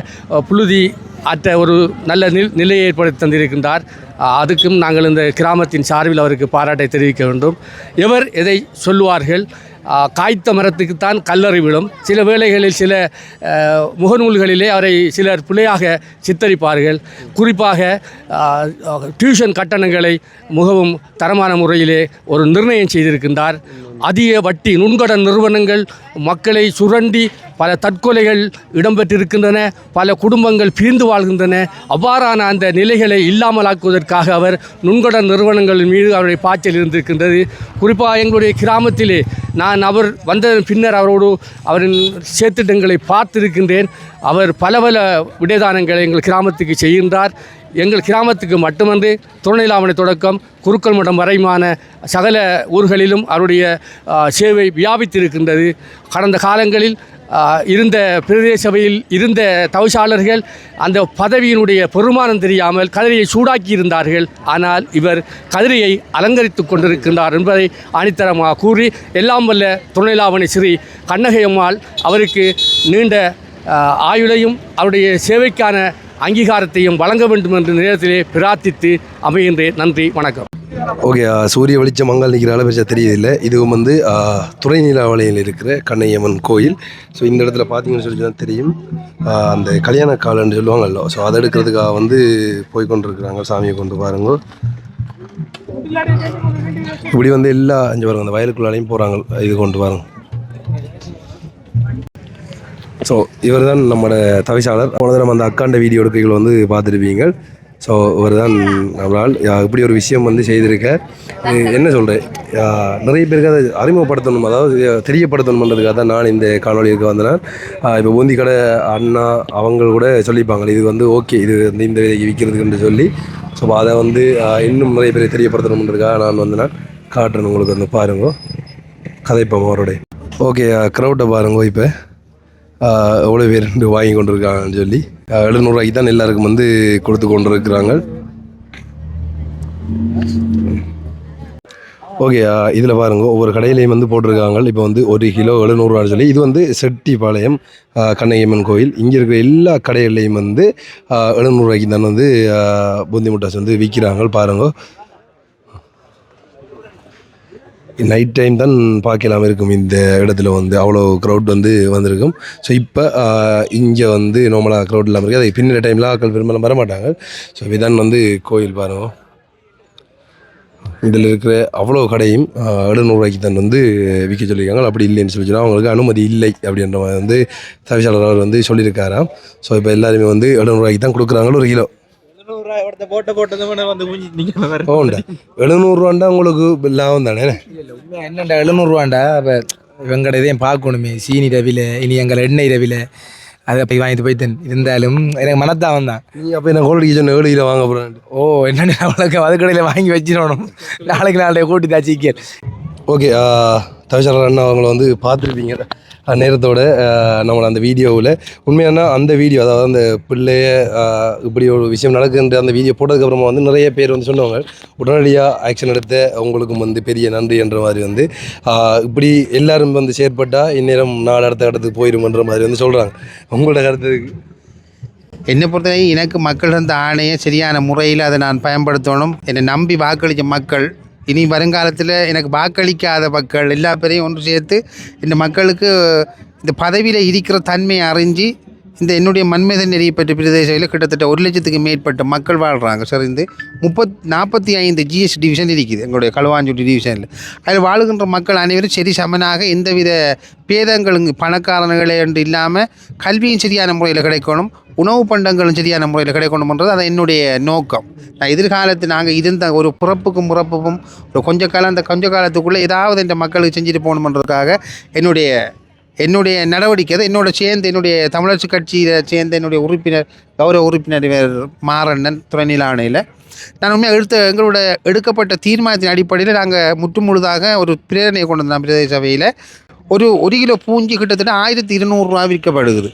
புழுதி அற்ற ஒரு நல்ல நிலையை ஏற்படுத்தி தந்திருக்கின்றார். அதுக்கும் நாங்கள் இந்த கிராமத்தின் சார்பில் அவருக்கு பாராட்டை தெரிவிக்க வேண்டும். எவர் எதை சொல்லுவார்கள், காய்த்த மரத்துக்குத்தான் கல்லறை விழும். சில வேளைகளில் சில முகநூல்களிலே அவரை சிலர் பிழையாக சித்தரிப்பார்கள். குறிப்பாக டியூஷன் கட்டணங்களை மிகவும் தரமான முறையிலே ஒரு நிர்ணயம் செய்திருக்கின்றார். அதிக வட்டி நுண்கடன் நிறுவனங்கள் மக்களை சுரண்டி பல தற்கொலைகள் இடம்பெற்றிருக்கின்றன. பல குடும்பங்கள் பிரிந்து வாழ்கின்றன. அவ்வாறான அந்த நிலைகளை இல்லாமலாக்குவதற்காக அவர் நுண்கடன் நிறுவனங்கள் மீது அவருடைய பாய்ச்சல் இருந்திருக்கின்றது. குறிப்பாக எங்களுடைய கிராமத்திலே நான் அவர் வந்த பின்னர் அவரின் சேத்திட்டங்களை பார்த்திருக்கின்றேன். அவர் பல விடைதானங்களை எங்கள் கிராமத்துக்கு செய்கின்றார். எங்கள் கிராமத்துக்கு மட்டுமன்றி துணைநிலாவணை தொடக்கம் குருக்கள் மடம் வரையுமான சகல ஊர்களிலும் அவருடைய சேவை வியாபித்திருக்கின்றது. கடந்த காலங்களில் இருந்த பிரதேச சபையில் இருந்த தவிசாளர்கள் அந்த பதவியினுடைய பெருமானம் தெரியாமல் கதிரையை சூடாக்கி இருந்தார்கள். ஆனால் இவர் கதிரையை அலங்கரித்து கொண்டிருக்கின்றார் என்பதை ஆணித்தரமாக கூறி எல்லாம் வல்ல துணைநிலாவணை ஸ்ரீ கண்ணகையம்மாள் அவருக்கு நீண்ட ஆயுளையும் அவருடைய சேவைக்கான அங்கீகாரத்தையும் வழங்க வேண்டும் என்ற நேரத்திலே பிரார்த்தித்து அமைகின்றேன். நன்றி, வணக்கம். ஓகே, சூரிய வெளிச்சம் மங்கள் நிற்கிற அளவு தெரியதில்லை. இதுவும் வந்து துறைநிலாவளையில் இருக்கிற கண்ணையம்மன் கோயில். ஸோ இந்த இடத்துல பார்த்தீங்கன்னு சொல்லி தான் தெரியும், அந்த கல்யாண காலன்னு சொல்லுவாங்கல்ல, ஸோ அதை எடுக்கிறதுக்காக வந்து போய் கொண்டிருக்கிறாங்க. சாமியை கொண்டு பாருங்க. இப்படி வந்து எல்லா அஞ்சு பாருங்க அந்த வயலுக்குள்ளாலையும் போகிறாங்க. இது கொண்டு பாருங்க. ஸோ இவர் தான் நம்மளோட தவிசாளர். போன தடவை அந்த அக்காண்ட வீடியோ எடுக்கைகள் வந்து பார்த்துருப்பீங்க. ஸோ இவர் தான் நம்மளால் இப்படி ஒரு விஷயம் வந்து செய்திருக்க. என்ன சொல்கிறேன், நிறைய பேருக்கு அதை அறிமுகப்படுத்தணும், அதாவது தெரியப்படுத்தணுன்றதுக்காக தான் நான் இந்த காணொலிக்கு வந்தேன். இப்போ பூந்தி கடை அண்ணா அவங்க கூட சொல்லிப்பாங்க, இது வந்து ஓகே, இது வந்து இந்த விலைக்கு விற்கிறதுக்குன்னு சொல்லி. ஸோ அதை வந்து இன்னும் நிறைய பேர் தெரியப்படுத்தணுன்றதுக்காக நான் வந்து நான் காட்டுறேன் உங்களுக்கு. வந்து பாருங்க, கதைப்போம் அவருடைய. ஓகே, க்ரௌட்டை பாருங்க. இப்போ எவ்வளோ பேர் வாங்கி கொண்டு இருக்காங்கன்னு சொல்லி 700 தான் எல்லாருக்கும் வந்து கொடுத்து கொண்டு இருக்கிறாங்க. ஓகே, இதில் பாருங்க, ஒவ்வொரு கடையிலையும் வந்து போட்டிருக்காங்க. இப்போ வந்து 1 கிலோ 700 சொல்லி. இது வந்து செட்டிப்பாளையம் கண்ணகியம்மன் கோயில். இங்கே இருக்கிற எல்லா கடைகள்லையும் வந்து 700 தான் வந்து பூந்தி முட்டாஸ் வந்து விற்கிறாங்க. பாருங்க, நைட் டைம் தான் பார்க்கலாம் இருக்கும் இந்த இடத்துல வந்து அவ்வளோ க்ரௌட் வந்து வந்திருக்கும். ஸோ இப்போ இங்கே வந்து நார்மலாக க்ரௌட் இல்லாமல் இருக்குது. அது பின்னிற டைமில் ஆட்கள் பெரும்பாலும் வரமாட்டாங்க. ஸோ இதுதான் வந்து கோயில் பாருங்க. இதில் இருக்கிற அவ்வளோ கடையும் 700 தான் வந்து விற்க சொல்லியிருக்காங்க. அப்படி இல்லைன்னு சொல்லி சொன்னால் அவங்களுக்கு அனுமதி இல்லை அப்படின்ற மாதிரி வந்து தவிசாளர் அவர் வந்து சொல்லியிருக்காராம். ஸோ இப்போ எல்லாருமே வந்து 700 தான் கொடுக்குறாங்க 1 கிலோ. 700 உங்களுக்கு லாபம் தானே? என்னண்டா 700 இப்போ இவங்கட இதையும் பார்க்கணுமே, சீனி ரவில இனி எங்களை எண்ணெய் ரவில அதை போய் வாங்கிட்டு போய்த்தேன். இருந்தாலும் எனக்கு மனத்தாவன் தான். நீ அப்போ என்ன கோல்டு சொன்ன 7 கிலோ வாங்க போகிறேன். என்னென்ன அவ்வளோக்கு அதுக்கடையில் வாங்கி வச்சிடணும், நாளைக்கு நாளைய கூட்டி தாச்சிக்கல். ஓகே, தவிசாளர் அண்ணா அவங்கள வந்து பார்த்துருப்பீங்க நேரத்தோட நம்மளை அந்த வீடியோவில். உண்மையான அந்த வீடியோ, அதாவது அந்த பிள்ளைய இப்படி ஒரு விஷயம் நடக்குன்ற அந்த வீடியோ போட்டதுக்கப்புறமா வந்து நிறைய பேர் வந்து சொன்னவங்க, உடனடியாக ஆக்ஷன் எடுத்த அவங்களுக்கும் வந்து பெரிய நன்றி என்ற மாதிரி வந்து இப்படி எல்லாரும் வந்து செயற்பட்டால் இந்நேரம் நாலு அடுத்த இடத்துக்கு போயிடுமன்ற மாதிரி வந்து சொல்கிறாங்க. உங்களோட கருத்துக்கு? என்னை பொறுத்தவரை எனக்கு மக்கள் தந்த ஆணையை சரியான முறையில் அதை நான் பயன்படுத்தணும். என்னை நம்பி வாக்களித்த மக்கள், இனி வருங்காலத்தில் எனக்கு வாக்களிக்காத மக்கள் எல்லா பேரையும் ஒன்று சேர்த்து இந்த மக்களுக்கு இந்த பதவியில் இருக்கிற தன்மையை அறிஞ்சு இந்த என்னுடைய மண்மேத நெறியப்பட்ட பிரதேசத்தில் கிட்டத்தட்ட 1 லட்சத்துக்கு மேற்பட்ட மக்கள் வாழ்கிறாங்க. சார், இந்த 45 GS டிவிஷன் இருக்குது எங்களுடைய களுவாஞ்சூட்டி டிவிஷனில். அதில் வாழுகின்ற மக்கள் அனைவரும் சரி சமனாக எந்தவித பேதங்களும் பணக்காரர்களே என்று இல்லாமல் கல்வியும் சரியான முறையில் கிடைக்கணும், உணவு பண்டங்களும் சரியான முறையில் கிடைக்கணும்ன்றது அது என்னுடைய நோக்கம். நான் எதிர்காலத்தில் நாங்கள் இருந்த ஒரு பிறப்புக்கும் ஒரு கொஞ்ச காலம், அந்த கொஞ்ச காலத்துக்குள்ளே ஏதாவது இந்த மக்களுக்கு செஞ்சுட்டு போகணுன்றதுக்காக என்னுடைய நடவடிக்கை அதை என்னுடைய தமிழரசு கட்சியில் சேர்ந்த என்னுடைய உறுப்பினர், கௌரவ உறுப்பினர் மாறண்ணன் துணைநிலை ஆணையில் நான் உண்மையாக எங்களோட எடுக்கப்பட்ட தீர்மானத்தின் அடிப்படையில் நாங்கள் முற்றுமுழுதாக ஒரு பிரேரணையை கொண்டு வந்தோம். பிரதேச சபையில் ஒரு கிலோ பூஞ்சி கிட்டத்தட்ட 1200 விற்கப்படுகிறது.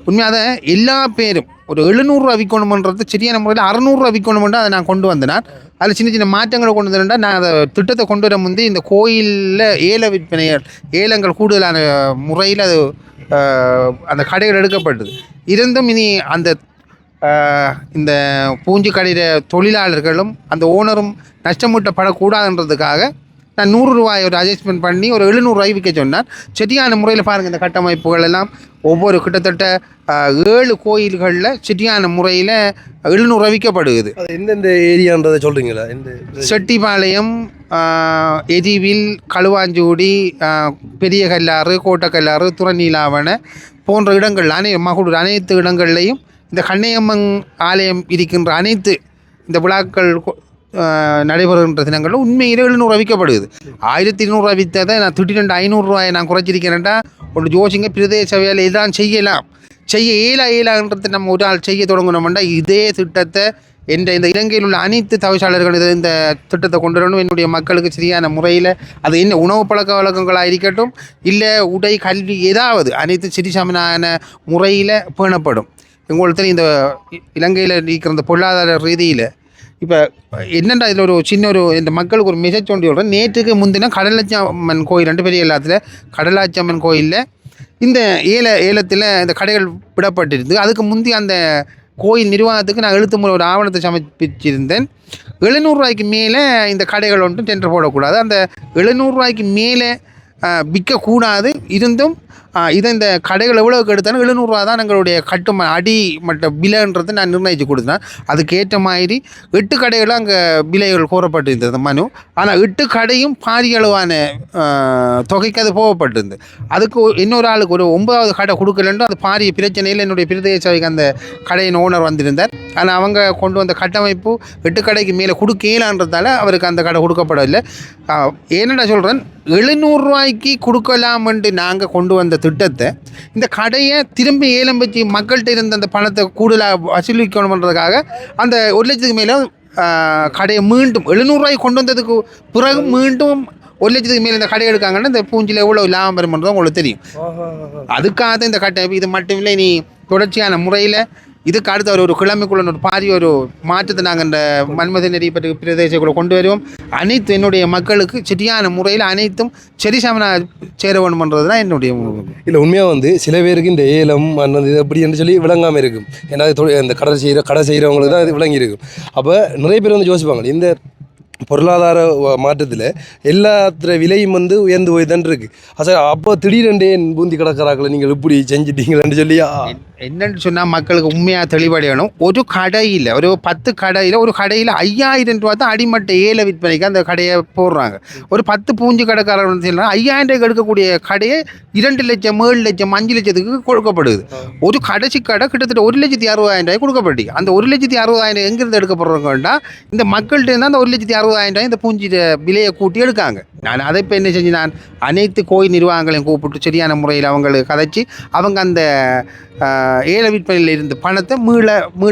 உண்மையாக அதை எல்லா பேரும் ஒரு 700 விற்கணுமன்றது சரியான முறையில் 600 விற்கணுமென்று அதை நான் கொண்டு வந்தேன். அதில் சின்ன சின்ன மாற்றங்களை கொண்டு வந்தேன்டா நான் அதை திட்டத்தை கொண்டு வர முந்தி இந்த கோயிலில் ஏலங்கள் கூடுதலான முறையில் அது அந்த கடைகள் எடுக்கப்பட்டது. இருந்தும் இனி அந்த இந்த பூஞ்சி கடையில் தொழிலாளர்களும் அந்த ஓனரும் நஷ்டமூட்டப்படக்கூடாதுன்றதுக்காக நான் 100 ரூபாய் ஒரு அட்ஜஸ்ட்மெண்ட் பண்ணி ஒரு 700 விற்க சொன்னான். சரியான முறையில் பாருங்கள், இந்த கட்டமைப்புகள் எல்லாம் ஒவ்வொரு கிட்டத்தட்ட 7 கோயில்களில் சரியான முறையில் 700 விற்கப்படுகிறது. அது எந்தெந்த ஏரியான்றதை சொல்கிறீங்களா? செட்டிப்பாளையம், எரிவில், களுவாஞ்சூடி, பெரிய கல்லாறு, கோட்டக்கல்லாறு, துறநீலாவணை போன்ற இடங்கள் மகளூர் அனைத்து இடங்கள்லையும் இந்த கண்ணையம்மன் ஆலயம் இருக்கின்ற அனைத்து இந்த விழாக்கள் நடைபெறுகின்ற தினங்களில் உண்மையில் 700 விற்கப்படுது. 1200 விற்றதை நான் திடீரெண்டு 500 ரூபாயை நான் குறைச்சிருக்கிறேன்டா. ஒன்று ஜோசிங்க பிரதேச சபையில் இதான் செய்ய இயலான்றது நம்ம ஒரு ஆள் செய்ய தொடங்கணும்னா இதே திட்டத்தை இந்த இலங்கையில் உள்ள அனைத்து தவிசாளர்கள் இந்த திட்டத்தை கொண்டு வரணும். என்னுடைய மக்களுக்கு சரியான முறையில் அது என்ன உணவு பழக்க வழக்கங்களாக இருக்கட்டும், இல்லை உடை, கல்வி, ஏதாவது அனைத்து சரிசமனான முறையில் பேணப்படும். உங்களுக்கு இந்த இலங்கையில் இருக்கிற இந்த பொருளாதார ரீதியில் இப்போ என்னென்னா இதில் இந்த மக்களுக்கு ஒரு மெசேஜ் ஒன்று சொல்கிறேன். நேற்றுக்கு முந்தின கடலாச்சம்மன் கோயில் 2 பெரிய ஏலத்தில் கடலாச்சம்மன் கோயிலில் இந்த ஏலத்தில் இந்த கடைகள் விடப்பட்டிருந்து அதுக்கு முந்தி அந்த கோயில் நிர்வாகத்துக்கு நான் எழுத்து முறை ஒரு ஆவணத்தை சமர்ப்பிச்சிருந்தேன். 700 ரூபாய்க்கு மேலே இந்த கடைகள் ஒன்றும் டெண்டர் போடக்கூடாது, அந்த 700 ரூபாய்க்கு மேலே விற்கக்கூடாது, இருந்தும் இதை இந்த கடைகள் எவ்வளோக்கு எடுத்தாலும் 700 தான் எங்களுடைய கட்டுமான அடி மட்ட விலைன்றதை நான் நிர்ணயித்து கொடுத்தேன். அதுக்கேற்ற மாதிரி 8 கடைகளும் அங்கே விலைகள் கோரப்பட்டிருந்தது மனு. ஆனால் 8 கடையும் பாரிய அளவான தொகைக்கு அது போகப்பட்டிருந்தது. அதுக்கு இன்னொரு ஆளுக்கு ஒரு 9வது கடை கொடுக்கலன்ட்டு அது பாரிய பிரச்சனையில் என்னுடைய பிரதேச சபைக்கு அந்த கடையின் ஓனர் வந்திருந்தார். ஆனால் அவங்க கொண்டு வந்த கட்டமைப்பு 8 கடைக்கு மேலே கொடுக்கலான்றதால அவருக்கு அந்த கடை கொடுக்கப்படவில்லை. ஏன்னடா சொல்கிறேன், 700 ரூபாய்க்கு கொடுக்கலாம்ன்ட்டு நாங்கள் கொண்டு வந்த திட்டத்தை இந்த கடையை திரும்பி ஏலம் வச்சு மக்கள்கிட்ட இருந்த அந்த பணத்தை கூடுதலாக வசூலிக்கணுன்றதுக்காக அந்த 1 லட்சத்துக்கு மேலே கடையை மீண்டும் 700 ரூபாய்க்கு கொண்டு வந்ததுக்கு பிறகு மீண்டும் 1 லட்சத்துக்கு மேலே இந்த கடை எடுக்காங்கன்னா இந்த பூஞ்சில் எவ்வளோ லாபம் வரும்ன்றது உங்களுக்கு தெரியும். அதுக்காக இந்த கட்டமைப்பு. இது மட்டும் இல்லை, நீ தொடர்ச்சியான முறையில் இதுக்கு அடுத்த ஒரு கிழமைக்குள்ள ஒரு பாரிய ஒரு மாற்றத்தை நாங்கள் இந்த மன்மத நெறி பற்றி பிரதேசக்குள்ளே கொண்டு வருவோம். அனைத்து என்னுடைய மக்களுக்கு சரியான முறையில் அனைத்தும் சரி சமனா சேர வேணுமன்றது தான் என்னுடைய. இல்லை, உண்மையாக வந்து சில பேருக்கு இந்த ஏலம் இது அப்படி என்று சொல்லி விளங்காமல் இருக்கும். ஏன்னா இந்த கடை செய்கிறவங்களுக்கு தான் இது விளங்கி இருக்கும். அப்போ நிறைய பேர் வந்து யோசிப்பாங்க, இந்த பொருளாதார மாற்றத்தில் எல்லாத்திர விலையும் வந்து உயர்ந்து போய் தான் இருக்குது. சார், அப்போ திடீரெண்டே பூந்தி கிடக்கிறாக்களை நீங்கள் இப்படி செஞ்சிட்டீங்களான்னு சொல்லியா? என்னென்னு சொன்னால் மக்களுக்கு உண்மையாக தெளிவடையணும். ஒரு கடையில் ஒரு 10 கடையில் ஒரு கடையில் 5000 ரூபா தான் அடிமட்ட ஏல விற்பனைக்கு அந்த கடையை போடுறாங்க. ஒரு 10 பூஞ்சி கடைக்காரர் 5000 ரூபாய்க்கு எடுக்கக்கூடிய கடையை 2 லட்சம் 7 லட்சம் 5 லட்சத்துக்கு கொடுக்கப்படுது. ஒரு கடைசி கடை கிட்டத்தட்ட 1,60,000 ரூபாய் கொடுக்கப்பட்டு அந்த 1,60,000 எங்கிருந்து எடுக்கப்படுறோங்கன்னா இந்த மக்கள்கிட்ட இருந்தால் அந்த 1,60,000 ரூபாய் இந்த பூஞ்சி விலையை கூட்டி எடுக்காங்க. நான் அதை இப்போ என்ன செஞ்சு நான் அனைத்து கோயில் நிர்வாகங்களையும் கூப்பிட்டு சரியான முறையில் அவங்களுக்கு கதைச்சி அவங்க அந்த ஏல விற்பனையில் இருந்த பணத்தை மீள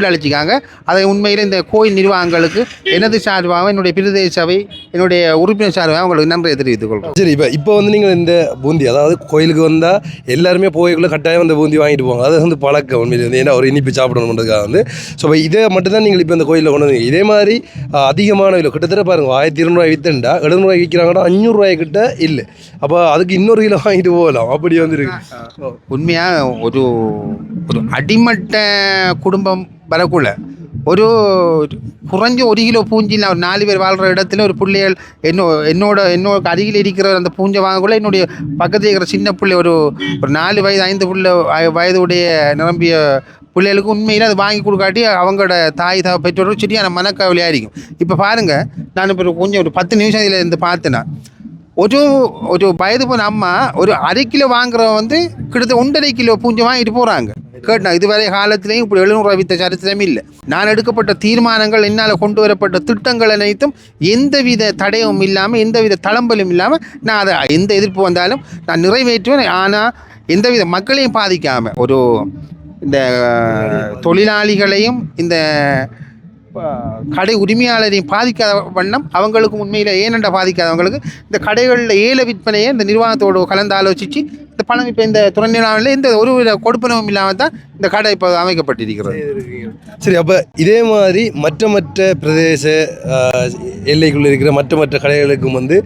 அழிச்சிக்காங்க. அதை உண்மையில் இந்த கோயில் நிர்வாகங்களுக்கு எனது சார்பாக என்னுடைய பிரதேச சபை என்னுடைய உறுப்பினர் சார்பாக அவங்களுக்கு நன்றியை தெரிவித்துக் கொள்கிறோம். சரி, இப்போ வந்து நீங்கள் இந்த பூந்தி, அதாவது கோயிலுக்கு வந்தால் எல்லாருமே போய்க்குள்ளே கட்டாயம் அந்த பூந்தி வாங்கிட்டு போவாங்க. அது வந்து பழக்கம் உண்மையிலே வந்து, ஏன்னா ஒரு இனிப்பு சாப்பிடணுன்றதுக்காக வந்து. ஸோ இதை மட்டும்தான் நீங்கள் இப்போ இந்த கோயிலில் கொண்டு வந்தீங்க. இதே மாதிரி அதிகமான விலை கிட்டத்தட்ட பாருங்கள், 1200 ரூபாய் விற்றுண்டா 700 ரூபாய்க்கு விற்கிறாங்கன்னா 500 ரூபாய்க்கிட்ட இல்லை. அப்போ அதுக்கு இன்னொரு கிலோ வாங்கிட்டு போகலாம். அப்படி வந்துருக்கு. உண்மையாக ஒரு அடிமட்ட குடும்பம் வரக்குள்ள ஒரு குறைஞ்ச 1 கிலோ பூஞ்சியில் ஒரு 4 பேர் வாழ்கிற இடத்துல ஒரு பிள்ளைகள் என்னோட அருகில் இருக்கிற அந்த பூஞ்சை வாங்கக்குள்ள என்னுடைய பக்கத்தில் இருக்கிற சின்ன பிள்ளை ஒரு 4 வயது 5 வயதுடைய நிரம்பிய பிள்ளைகளுக்கு உண்மையில் அது வாங்கி கொடுக்காட்டி அவங்களோட தாய் பெற்றோர்கள் சரியான மனக்கவலையாக இருக்கும். இப்போ பாருங்கள், நான் இப்போ கொஞ்சம் ஒரு 10 நிமிஷம் இதில் இருந்து பார்த்தேன்னா ஒரு வயது போன அம்மா ஒரு 1/2 கிலோ வாங்குறவங்க வந்து கிட்டத்தட்ட 1.5 கிலோ பூஞ்சை வாங்கிட்டு போகிறாங்க. கேட்டா இதுவரை காலத்திலையும் இப்படி 700 ரூபாய் வித்த சரித்திரமே இல்லை. நான் எடுக்கப்பட்ட தீர்மானங்கள், என்னால் கொண்டு வரப்பட்ட திட்டங்கள் அனைத்தும் எந்தவித தடையும் இல்லாமல் எந்தவித தளம்பலும் இல்லாமல் நான் அதை எந்த எதிர்ப்பு வந்தாலும் நான் நிறைவேற்றுவேன். ஆனால் எந்தவித மக்களையும் பாதிக்காமல் ஒரு இந்த தொழிலாளிகளையும் இந்த கடை உரிமையாளரையும் பாதிக்காத வண்ணம் அவங்களுக்கு உண்மையில் ஏனெண்டா பாதிக்காதவங்களுக்கு இந்த கடைகளில் ஏல விற்பனையை இந்த நிர்வாகத்தோடு கலந்து ஆலோசித்து இந்த பணம் இப்போ இந்த துணைநிலையில் எந்த ஒரு கொடுப்பனவும் இல்லாமல் தான் இந்த கடை இப்போ அமைக்கப்பட்டிருக்கிறது. சரி, அப்போ இதே மாதிரி மற்ற பிரதேச எல்லைக்குள்ளே இருக்கிற மற்ற கடைகளுக்கும் வந்து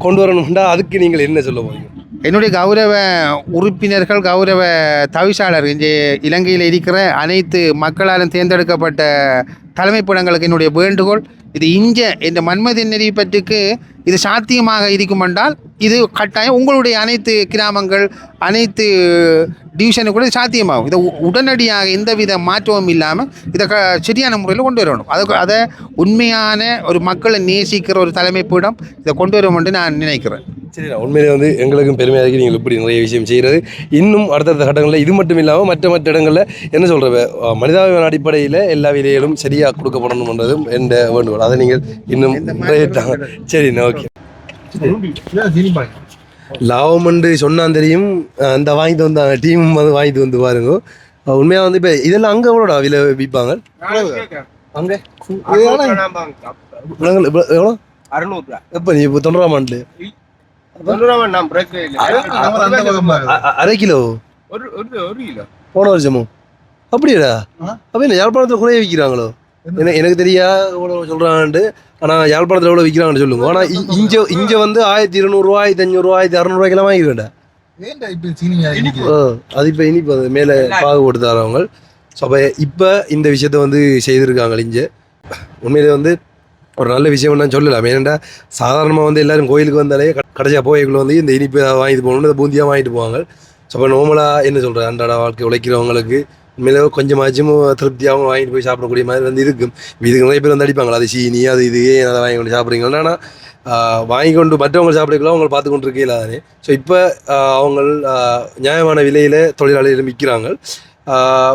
கொண்டு வரணும்னா அதுக்கு நீங்கள் என்ன சொல்ல போறீங்க? என்னுடைய கௌரவ உறுப்பினர்கள், கௌரவ தவிசாளர், இங்கே இலங்கையில் இருக்கிற அனைத்து மக்களாலும் தேர்ந்தெடுக்கப்பட்ட தலைமைப்படங்களுக்கு என்னுடைய வேண்டுகோள், இது இந்த மன்மத நெறி பற்றுக்கு இது சாத்தியமாக இருக்கும் என்றால் இது கட்டாயம் உங்களுடைய அனைத்து கிராமங்கள் அனைத்து டிவிஷனுக்கு கூட சாத்தியமாகும். இதை உடனடியாக எந்தவித மாற்றமும் இல்லாமல் இதை சரியான முறையில் கொண்டு வரணும். அதை உண்மையான ஒரு மக்களை நேசிக்கிற ஒரு தலைமைப்பிடம் இதை கொண்டு வரும் என்று நான் நினைக்கிறேன். சரி, உண்மையிலே வந்து எங்களுக்கும் பெருமையாக இருக்குது நீங்கள் இப்படி நிறைய விஷயம் செய்கிறது. இன்னும் அடுத்தடுத்த கட்டங்களில் இது மட்டும் இல்லாமல் மற்ற இடங்களில் என்ன சொல்கிற மனிதாபிமான அடிப்படையில் எல்லா விலைகளும் சரியாக கொடுக்கப்படணுன்றதும் என்ற வேண்டுகோள். அதை நீங்கள் இன்னும் நிறைவேற்றாங்க. சரிண்ணா, ஓகே. லாபம் என்று சொன்னான் தெரியும். அந்த வாங்கிட்டு வந்தாங்க டீமும் வந்து வாங்கிட்டு வந்து பாருங்க. உண்மையாக வந்து இப்போ இதெல்லாம் அங்கே எவ்வளோடா விலை விற்பாங்க? அங்கே எவ்வளோ? 600. எப்போ நீ இப்போ 90 ஆண்டு 1/2 கிலோ போன வருஷமோ? அப்படியாடா? அப்போ என்ன யாழ்ப்பாணத்தில் குறைய விற்கிறாங்களோ? எனக்கு தெரியா எவ்வளோ சொல்கிறான்ட்டு. ஆனால் யாழ்ப்பாணத்தில் எவ்வளோ விற்கிறாங்கன்னு சொல்லுங்க. ஆனால் இங்கே வந்து 1200 ரூபா 1500 ரூபா 1600 ரூபாய்க்கெல்லாம் வாங்கிக்க வேண்டாம். அது இப்போ இனிப்பு அது மேலே பாகு போட்டு தரவங்க. ஸோ அப்போ இப்போ இந்த விஷயத்த வந்து செய்திருக்காங்க இங்கே. உண்மையிலே வந்து ஒரு நல்ல விஷயம் நான் சொல்லலாம். ஏன்னா சாதாரணமாக வந்து எல்லோரும் கோயிலுக்கு வந்தாலே கடைசியாக போய்க்குள்ள வந்து இந்த இனிப்பு வாங்கிட்டு போகணுன்னு இந்த பூந்தியாக வாங்கிட்டு போவாங்க. ஸோ அப்போ நார்மலாக என்ன சொல்கிறேன், அன்றாட வாழ்க்கை உழைக்கிறவங்களுக்கு உண்மையிலே கொஞ்சமாச்சும் திருப்தியாகவும் வாங்கிட்டு போய் சாப்பிடக்கூடிய மாதிரி வந்து இருக்கும். இதுக்கு நிறைய பேர் வந்து அடிப்பாங்களா, அது சீனி அது இது ஏன் அதை வாங்கி கொண்டு சாப்பிட்றீங்களா, ஆனால் வாங்கி கொண்டு மற்றவங்க சாப்பிட்றதுக்குலாம் அவங்க பார்த்து கொண்டு இருக்கே இல்லாதானே. ஸோ இப்போ அவங்க நியாயமான விலையில் தொழிலாளிகள் விற்கிறாங்க.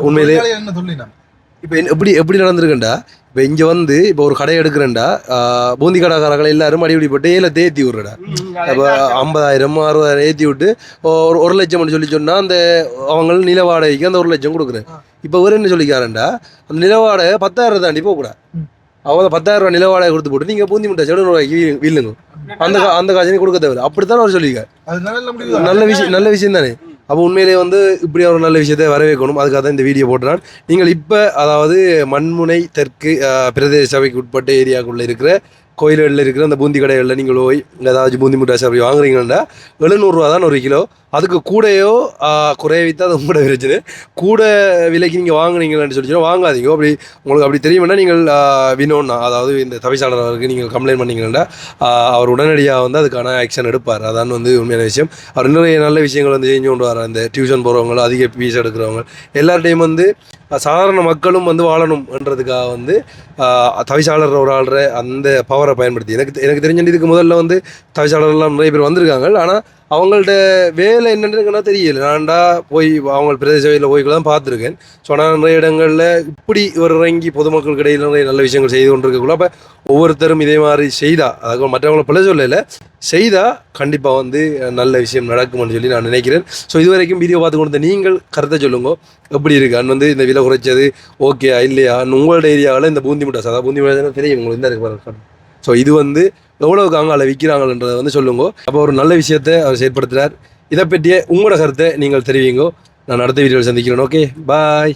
உண்மையிலே இப்போ எப்படி நடந்திருக்குண்டா, இப்போ இங்கே வந்து இப்போ ஒரு கடை எடுக்கிறேன்டா, பூந்தி கடைக்காரர்களை எல்லாரும் அடிப்படிப்பட்டு ஏல தேத்தி விட்றடா. இப்போ 50,000 60,000 ஏற்றி விட்டு ஒரு லட்சம் சொல்லி சொன்னால் அந்த அவங்க நில வாடகைக்கு அந்த 1 லட்சம் கொடுக்குறேன். இப்போ ஒரு என்ன சொல்லிக்காரன்டா, அந்த நில வாடகை 10,000 தாண்டி போகக்கூடாது. அவங்க 10,000 ரூபா நில வாடகை கொடுத்து போட்டு நீங்கள் பூந்தி முட்டை 700 வீழுங்க, அந்த காசையும் கொடுக்க தேவை. அப்படித்தான் அவர் சொல்லியிருக்காரு. நல்ல விஷயம் தானே. அப்போ உண்மையிலே வந்து இப்படி ஒரு நல்ல விஷயத்தை வரவேற்கணும். அதுக்காக தான் இந்த வீடியோ போட்டுறான். நீங்கள் இப்போ அதாவது மண்முனை தெற்கு பிரதேச சபைக்கு உட்பட்ட ஏரியாவுக்குள்ளே இருக்கிற கோயில்களில் இருக்கிற அந்த பூந்தி கடைகளில் நீங்கள் போய் ஏதாச்சும் பூந்தி முட்டாசி அப்படி வாங்குறீங்கன்னா 700 ரூபா தான் 1 கிலோ. அதுக்கு கூடையோ குறைவித்தா அது உங்களோட பிரச்சனை. கூட விலைக்கு நீங்கள் வாங்குனீங்கன்னு சொல்லி வாங்காதீங்க. அப்படி உங்களுக்கு அப்படி தெரியும்னா நீங்கள் வினோன்னா, அதாவது இந்த தவிசாளருக்கு நீங்கள் கம்ப்ளைண்ட் பண்ணிங்கன்னா அவர் உடனடியாக வந்து அதுக்கான ஆக்ஷன் எடுப்பார். அதான் வந்து உண்மையான விஷயம். அவர் நிறைய நல்ல விஷயங்கள் வந்து செஞ்சு கொண்டு வர, இந்த டியூஷன் போகிறவங்க, அதிக ஃபீஸ் எடுக்கிறவங்க எல்லார்டையும் வந்து சாதாரண மக்களும் வந்து வாழணும்ன்றதுக்காக வந்து தவிசாளர் ஒரு ஆள்ற அந்த பவரை பயன்படுத்தி எனக்கு தெரிஞ்ச இதுக்கு முதல்ல வந்து தவிசாளர்லாம் நிறைய பேர் வந்திருக்காங்க. ஆனால் அவங்கள்ட்ட வேலை என்னன்றதுன்னா தெரியல. நான்டா போய் அவங்க பிரதேச சபையில் போய் தான் பார்த்துருக்கேன். ஸோ ஆனால் நிறைய இடங்களில் இப்படி ஒரு இறங்கி பொதுமக்களுக்கு இடையில் நிறைய நல்ல விஷயங்கள் செய்து கொண்டு இருக்கக்குள்ள அப்போ ஒவ்வொருத்தரும் இதே மாதிரி செய்தா, அதாவது மற்றவங்களை பிள்ளை சொல்லலை, செய்தால் கண்டிப்பாக வந்து நல்ல விஷயம் நடக்கும்னு சொல்லி நான் நினைக்கிறேன். ஸோ இது வரைக்கும் வீடியோ பார்த்து கொடுத்த நீங்கள் கருத்தை சொல்லுங்க, எப்படி இருக்கு அண்ட் வந்து இந்த விலை குறைச்சது ஓகேயா இல்லையா. உங்களோட ஏரியாவில் இந்த பூந்தி முட்டாஸ், அதாவது பூந்தி முட்டாஸ் தெரியும் உங்களுக்கு இந்த இருக்கு. ஸோ இது வந்து எவ்வளோக்கு அங்கே விற்கிறாங்கன்றதை வந்து சொல்லுங்க. அப்போ ஒரு நல்ல விஷயத்தை அவர் செயற்படுத்துகிறார். இதை பற்றிய உங்களோட கருத்தை நீங்கள் தெரிவிங்க. நான் அடுத்த வீடியோவில் சந்திக்கிறேன். ஓகே, பாய்.